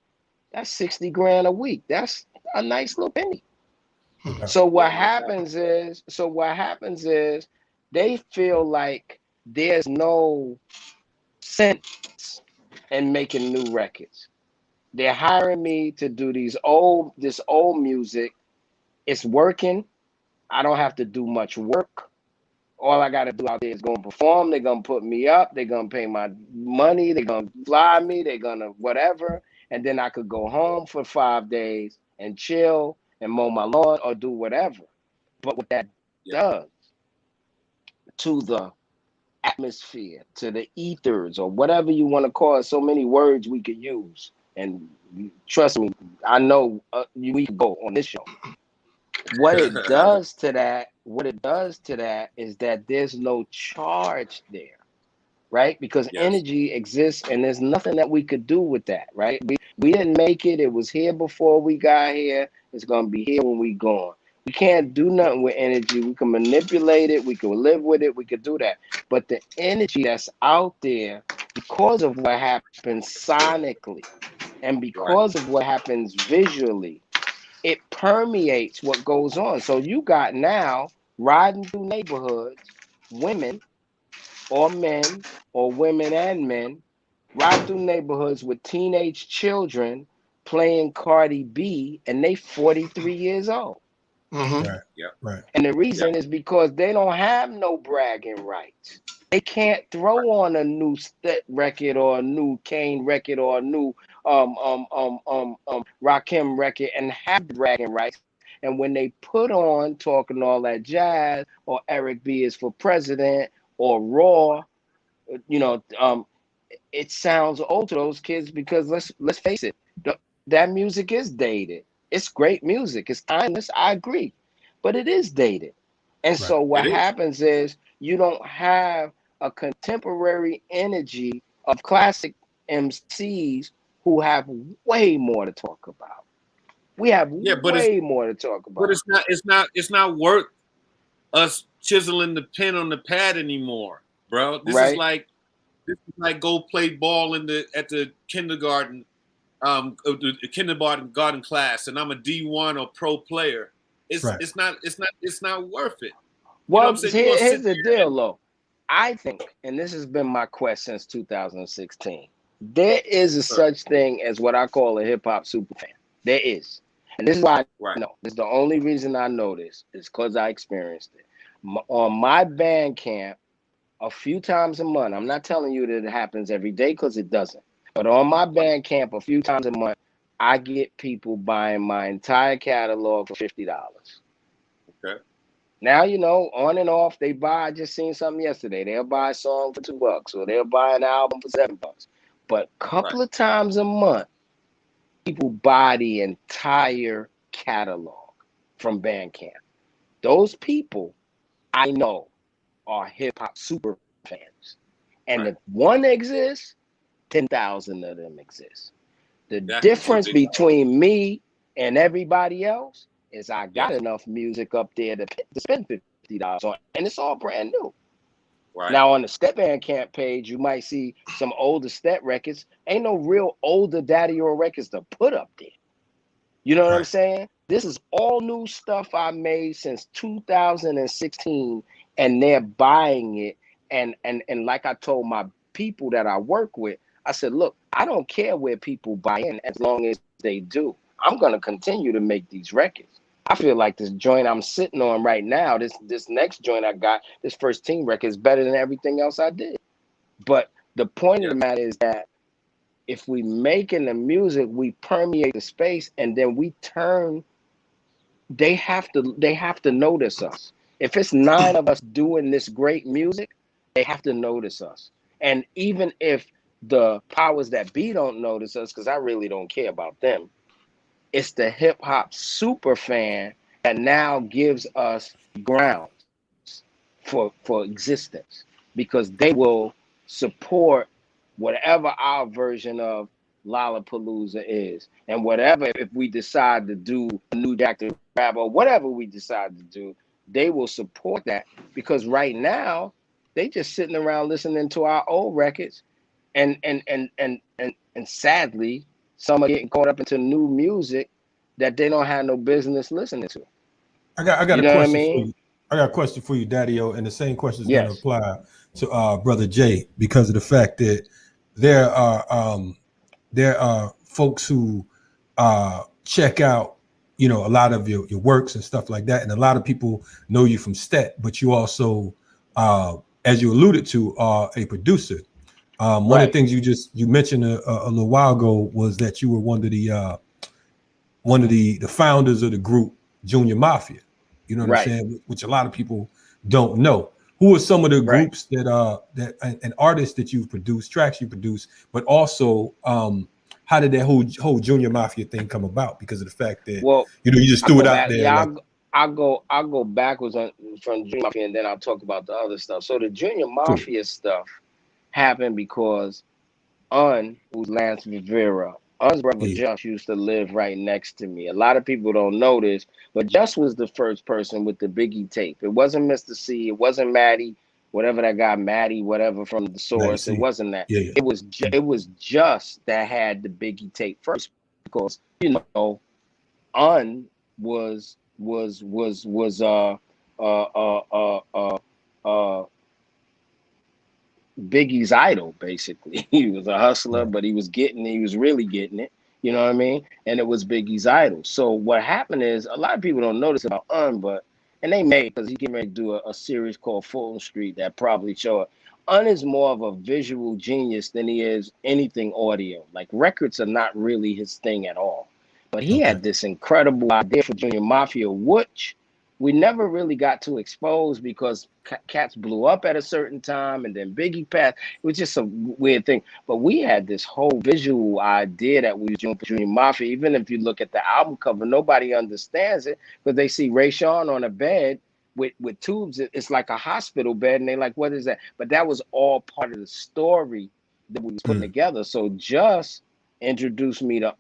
that's 60 grand a week. That's a nice little penny. So what happens is they feel like there's no sense in making new records. They're hiring me to do this old music. It's working. I don't have to do much work. All I got to do out there is go and perform. They're going to put me up. They're going to pay my money. They're going to fly me. They're going to whatever. And then I could go home for 5 days and chill and mow my lawn or do whatever. But what that does to the atmosphere, to the ethers, or whatever you want to call it. So many words we could use. And trust me, I know we could go on this show. What it does to that is that there's no charge there, right? Because energy exists, and there's nothing that we could do with that, right? We didn't make it. It was here before we got here. It's gonna be here when we gone. We can't do nothing with energy. We can manipulate it. We can live with it. We could do that. But the energy that's out there, because of what happens sonically, and because of what happens visually, it permeates what goes on. So you got now riding through neighborhoods, women or men, or women and men, riding through neighborhoods with teenage children playing Cardi B, and they 43 years old. Mm-hmm. Right. Yeah. Right. And the reason is because they don't have no bragging rights. They can't throw on a new Stet record or a new Kane record or a new Rakim record and have the bragging rights. And when they put on Talking All That Jazz or Eric B is for President or Raw, it sounds old to those kids because let's face it, that music is dated. It's great music. It's timeless. I agree, but it is dated. And so what happens is you don't have a contemporary energy of classic MCs who have way more to talk about. We have way more to talk about. But it's not worth us chiseling the pen on the pad anymore, bro. This is like go play ball at the kindergarten kindergarten class, and I'm a D1 or pro player. It's not worth it. Well, here's the deal, though. I think, and this has been my quest since 2016, there is a such thing as what I call a hip hop super fan. There is. And this is why I know. This is the only reason I know this is because I experienced it. On my Bandcamp, a few times a month, I'm not telling you that it happens every day because it doesn't. But on my Bandcamp, a few times a month, I get people buying my entire catalog for $50. Okay. Now, on and off, they buy. I just seen something yesterday. They'll buy a song for $2, or they'll buy an album for $7. But a couple of times a month, people buy the entire catalog from Bandcamp. Those people, I know, are hip hop super fans. And if one exists, 10,000 of them exist. The difference between me and everybody else is I got enough music up there to spend $50 on, and it's all brand new. Right. Now on the Stet Bandcamp page, you might see some older Stet records. Ain't no real older Daddy-O records to put up there. You know what I'm saying? This is all new stuff I made since 2016, and they're buying it. And like I told my people that I work with, I said, look, I don't care where people buy in as long as they do. I'm going to continue to make these records. I feel like this joint I'm sitting on right now, this next joint I got, this First Team record is better than everything else I did. But the point of the matter is that if we making the music, we permeate the space, and then we turn, they have to notice us. If it's 9 of us doing this great music, they have to notice us. And even if the powers that be don't notice us, because I really don't care about them, it's the hip hop super fan that now gives us grounds for existence, because they will support whatever our version of Lollapalooza is, and whatever, if we decide to do a new Jack the Rapper or whatever we decide to do, they will support that, because right now they just sitting around listening to our old records, and sadly, some are getting caught up into new music that they don't have no business listening to. I got a question for you. I got a question for you, Daddy-O, and the same question is going to apply to Brother Jay, because of the fact that there are folks who check out, a lot of your works and stuff like that, and a lot of people know you from Stet, but you also, as you alluded to, are a producer. One of the things you mentioned a little while ago was that you were one of the founders of the group Junior Mafia. You know what I'm saying? Which a lot of people don't know. who are some of the Right. groups that and artists that you've produced, tracks you produced, but also how did that whole Junior Mafia thing come about? Because of the fact that you just threw it out there. Yeah, I'll go backwards from Junior Mafia, and then I'll talk about the other stuff. So the Junior Mafia stuff happened because who's Lance Rivera, Un's brother Just used to live right next to me. A lot of people don't know this, but Just was the first person with the Biggie tape. It wasn't Mr. C, it wasn't Maddie, whatever that guy, Maddie, whatever from the source. It wasn't that. Yeah. It was Just that had the Biggie tape first, because Un was Biggie's idol, basically. He was a hustler, but he was really getting it. You know what I mean? And it was Biggie's idol. So what happened is, a lot of people don't know this about and they may, because he's getting ready to do a series called Fulton Street that probably show it. Is more of a visual genius than he is anything audio. Like, records are not really his thing at all. But he had this incredible idea for Junior Mafia, which we never really got to expose because cats blew up at a certain time and then Biggie passed. It was just a weird thing. But we had this whole visual idea that we was doing for Junior Mafia. Even if you look at the album cover, nobody understands it because they see Ray Sean on a bed with tubes. It's like a hospital bed, and they're like, what is that? But that was all part of the story that we was putting together. So Just introduced me to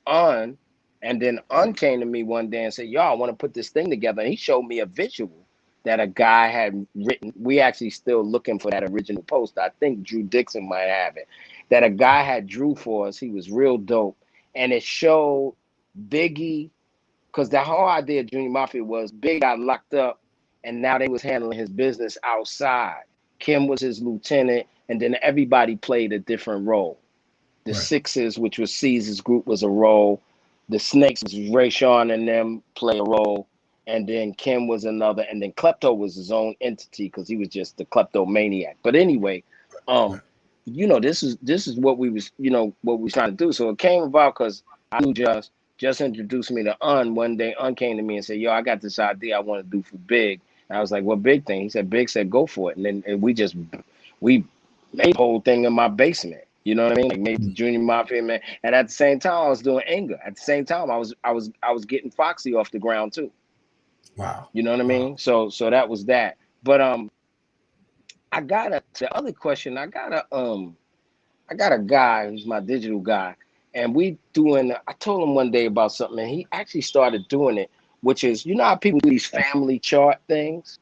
and then came to me one day and said, yo, I want to put this thing together. And he showed me a visual that a guy had written. We actually still looking for that original post. I think Drew Dixon might have it. That a guy had drew for us. He was real dope. And it showed Biggie, because the whole idea of Junior Mafia was Big got locked up, and now they was handling his business outside. Kim was his lieutenant, and then everybody played a different role. The Sixes, which was Caesar's group, was a role. The Snakes was Ray Sean and them play a role, and then Kim was another, and then Klepto was his own entity because he was just the kleptomaniac. But anyway, this is what we was, what we was trying to do. So it came about because I knew Just introduced me to one day. Came to me and said, yo, I got this idea I want to do for Big. And I was like, what big thing? He said, Big said, go for it. And then we made the whole thing in my basement. You know what I mean? Like, maybe the Junior Mafia, man. And at the same time, I was doing Inga. At the same time, I was getting Foxy off the ground too. Wow. You know what I mean? So that was that. But the other question. I got a guy who's my digital guy, and I told him one day about something, and he actually started doing it, which is, how people do these family chart things?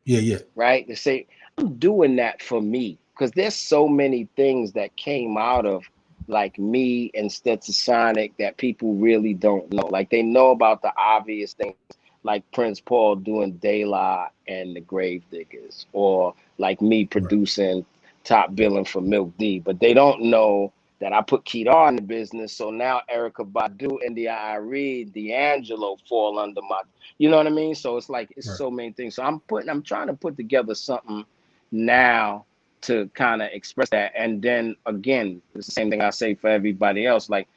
Yeah. Right? They say, I'm doing that for me. Because there's so many things that came out of like me and Stetsasonic that people really don't know. Like, they know about the obvious things, like Prince Paul doing De La and the Grave Diggers, or like me producing Top Billing for Milk D. But they don't know that I put Kedar in the business. So now Erykah Badu, India Arie, D'Angelo fall under my, you know what I mean? So it's like, it's so many things. So I'm trying to put together something now to kind of express that. And then again, it's the same thing I say for everybody else. Like,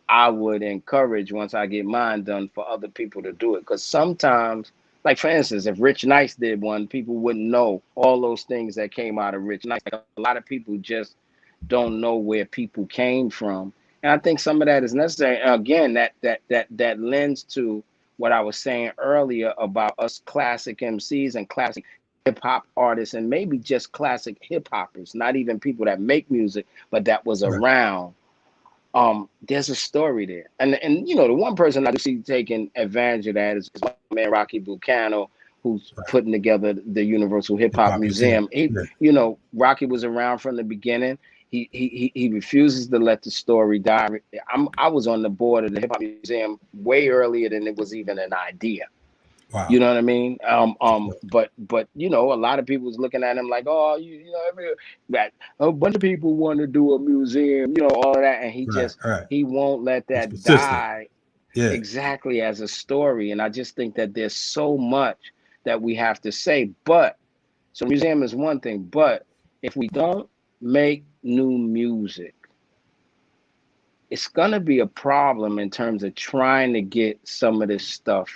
I would encourage, once I get mine done, for other people to do it. Because sometimes, like, for instance, if Rich Nice did one, people wouldn't know all those things that came out of Rich Nice. Like, a lot of people just don't know where people came from. And I think some of that is necessary. And again, that lends to what I was saying earlier about us classic MCs and classic hip-hop artists, and maybe just classic hip-hoppers, not even people that make music, but that was around. There's a story there. And the one person I do see taking advantage of that is my man Rocky Bucano, who's putting together the Universal Hip-Hop Museum. Rocky was around from the beginning. He refuses to let the story die. I was on the board of the Hip-Hop Museum way earlier than it was even an idea. Wow. You know what I mean? But a lot of people was looking at him like, oh, a bunch of people want to do a museum, all of that, and he won't let that die. Yeah. Exactly, as a story. And I just think that there's so much that we have to say. But so museum is one thing, but if we don't make new music, it's gonna be a problem in terms of trying to get some of this stuff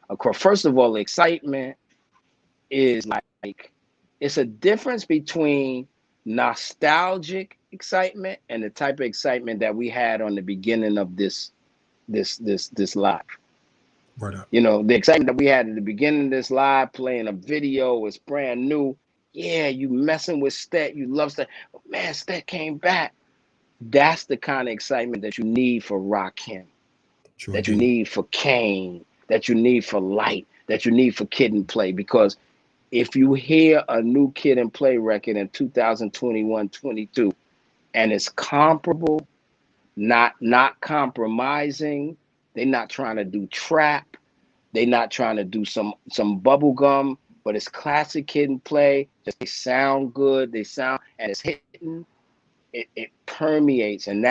across. First of all, excitement is like it's a difference between nostalgic excitement and the type of excitement that we had on the beginning of this live. Right up. You know, the excitement that we had at the beginning of this live, playing a video was brand new. Yeah, you messing with Stet, you love Stet. Man, Stet came back. That's the kind of excitement that you need for Rakim, that you need for Kane, that you need for Light, that you need for Kid and Play. Because if you hear a new Kid and Play record in 2021, 22, and it's comparable, not compromising, they're not trying to do trap, they're not trying to do some bubblegum, but it's classic Kid and Play. Just they sound good, they sound, and it's hitting. It permeates, and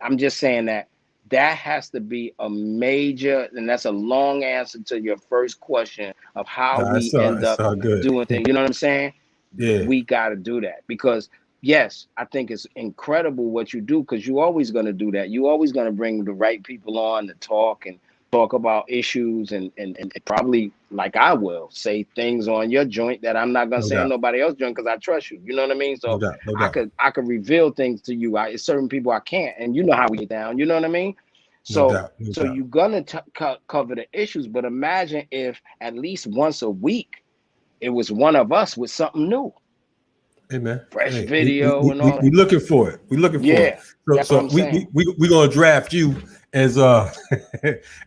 I'm just saying that has to be a major, and that's a long answer to your first question of how we end up doing things. You know what I'm saying? Yeah. We got to do that because, yes, I think it's incredible what you do because you're always going to do that. You're always going to bring the right people on to talk about issues and probably, like I will, say things on your joint that I'm not going to say on nobody else's joint because I trust you. You know what I mean? So I could reveal things to you. Certain people I can't, and you know how we get down. You know what I mean? So you're going to cover the issues, but imagine if at least once a week it was one of us with something new. Hey man, fresh video and all. We looking for it. We looking for it. So we gonna draft you as A&R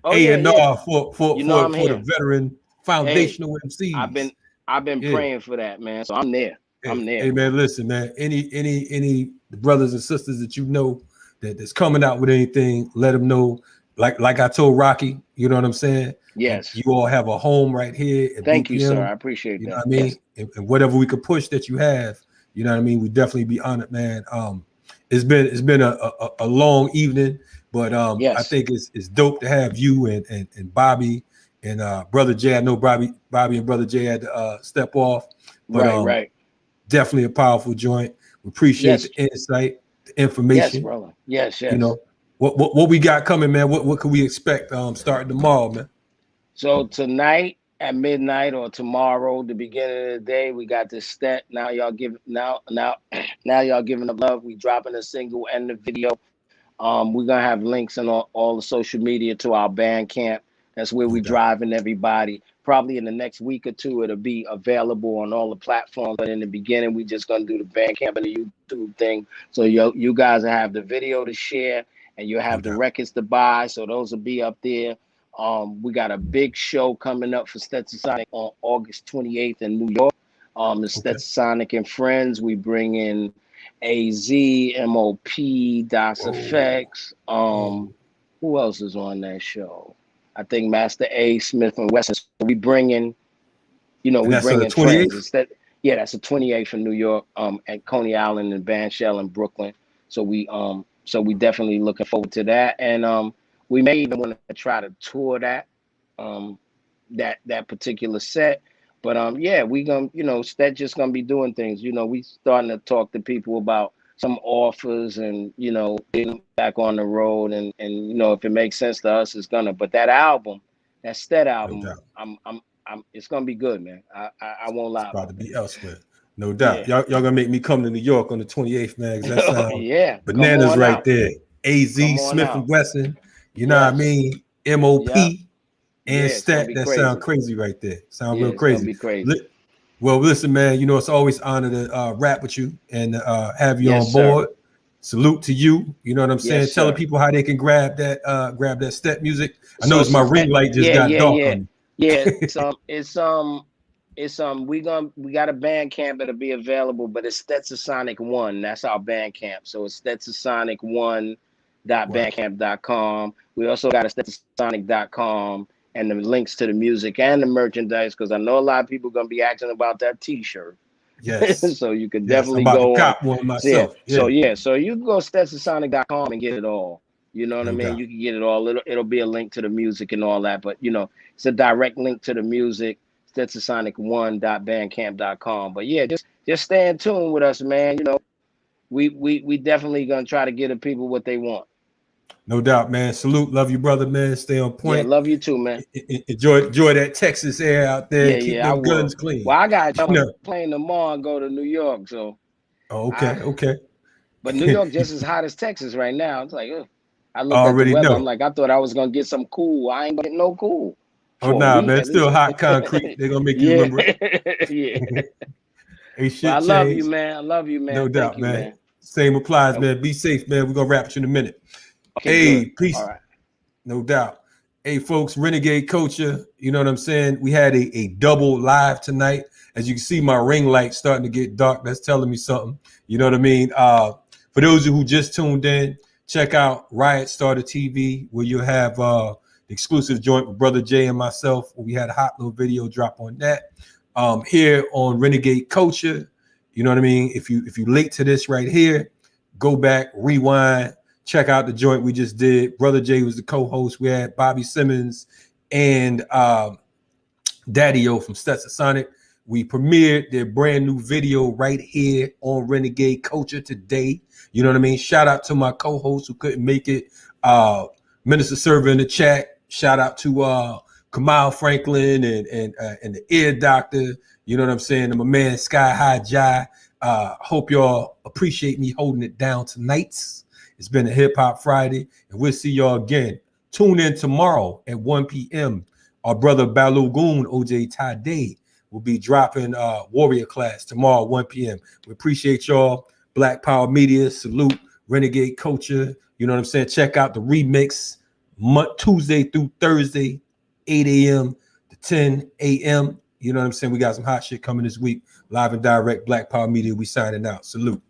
for the veteran foundational MCs. I've been praying for that, man. So I'm there. I'm there. Hey man, listen, man. Any brothers and sisters that you know that's coming out with anything, let them know. Like I told Rocky, you know what I'm saying? Yes. You all have a home right here. Thank you, sir. I appreciate that. You know what I mean? Yes. And whatever we could push that you have, you know what I mean? We definitely be honored, man. It's been a long evening, but I think it's dope to have you and Bobby and Brother Jay. I know Bobby and Brother Jay had to step off, but right. Definitely a powerful joint. We appreciate the insight, the information. Yes, brother. Yes. You know what we got coming, man. What can we expect starting tomorrow, man? So tonight at midnight or tomorrow, the beginning of the day, we got this Stet. Now y'all giving up love. We dropping a single and the video. We're gonna have links on all the social media to our Bandcamp. That's where we driving everybody. Probably in the next week or two, it'll be available on all the platforms. But in the beginning, we just gonna do the Bandcamp and the YouTube thing. So you guys will have the video to share, and you'll have the records to buy. So those will be up there. We got a big show coming up for Stetsasonic on August 28th in New York. The Stetsasonic and Friends. We bring in AZ, MOP, Das Effects. Who else is on that show? I think Master A, Smith and Wesson. So we bring in, we bring in friends. That's the 28th in New York, at Coney Island and Van Shell in Brooklyn. So we definitely looking forward to that. And we may even want to try to tour that particular set. But we gonna, Stet just gonna be doing things. We starting to talk to people about some offers and getting back on the road and if it makes sense to us, it's gonna. But that album, that Stet album, it's gonna be good, man. I won't lie. It's about to be elsewhere. No doubt. Y'all gonna make me come to New York on the 28th, man. That sounds bananas right there. AZ, Smith and Wesson, you know what I mean? MOP and Stet. That sound crazy right there. Sound real crazy. Be crazy. Well, listen, man, it's always an honor to rap with you and have you on board. Sir. Salute to you. You know what I'm saying? Tell the people how they can grab that Stet music. I know my ring light just got dark on me. Yeah, we got a Bandcamp that'll be available, but it's Stetsasonic 1. That's our Bandcamp. So it's Stetsasonic1.bandcamp.com. We also got a Stetsasonic.com and the links to the music and the merchandise, because I know a lot of people are gonna be asking about that T-shirt. Yes. So you could definitely go on. Cop one myself. So you can go Stetsasonic.com and get it all. You know what I mean? You can get it all. It'll be a link to the music and all that, but it's a direct link to the music. Stetsasonic1.bandcamp.com. But just stay in tune with us, man. We definitely gonna try to get the people what they want. No doubt, man. Salute. Love you, brother, man. Stay on point. Yeah, love you too, man. Enjoy that Texas air out there. Keep them guns clean. Well, I got a plane tomorrow and go to New York, so. Oh, okay. But New York just as hot as Texas right now. It's like, I looked already at the weather. know. I'm like, I thought I was gonna get some cool. I ain't gonna get no cool. Oh, nah, man. It's still hot concrete. They're gonna make you remember it. Yeah. Hey, shit, well, I love you, man. I love you, man. No doubt, Thank you, man. Same applies, man. Be safe, man. We're gonna wrap you in a minute. Okay, good. Peace. All right. No doubt. Hey, folks, Renegade Culture. You know what I'm saying? We had a double live tonight. As you can see, my ring light starting to get dark. That's telling me something. You know what I mean? For those of you who just tuned in, check out Riot Starter TV, where you'll have the exclusive joint with Brother Jay and myself. We had a hot little video drop on that. Here on Renegade Culture, you know what I mean? If you late to this right here, go back, rewind, check out the joint we just did. Brother Jay was the co-host. We had Bobby Simmons and Daddy-O from Stetsasonic. We premiered their brand new video right here on Renegade Culture today. You know what I mean? Shout out to my co-host who couldn't make it. Minister Server in the chat. Shout out to Kamau Franklin and the ear doctor. You know what I'm saying? And my man Sky High Jai. Hope y'all appreciate me holding it down tonight. It's been a Hip Hop Friday, and we'll see y'all again. Tune in tomorrow at 1 p.m. Our brother Balogun OJ Tade will be dropping Warrior Class tomorrow at 1 p.m. We appreciate y'all. Black Power Media, salute. Renegade Culture. You know what I'm saying? Check out the remix Tuesday through Thursday, 8 a.m. to 10 a.m. You know what I'm saying? We got some hot shit coming this week. Live and direct, Black Power Media. We signing out. Salute.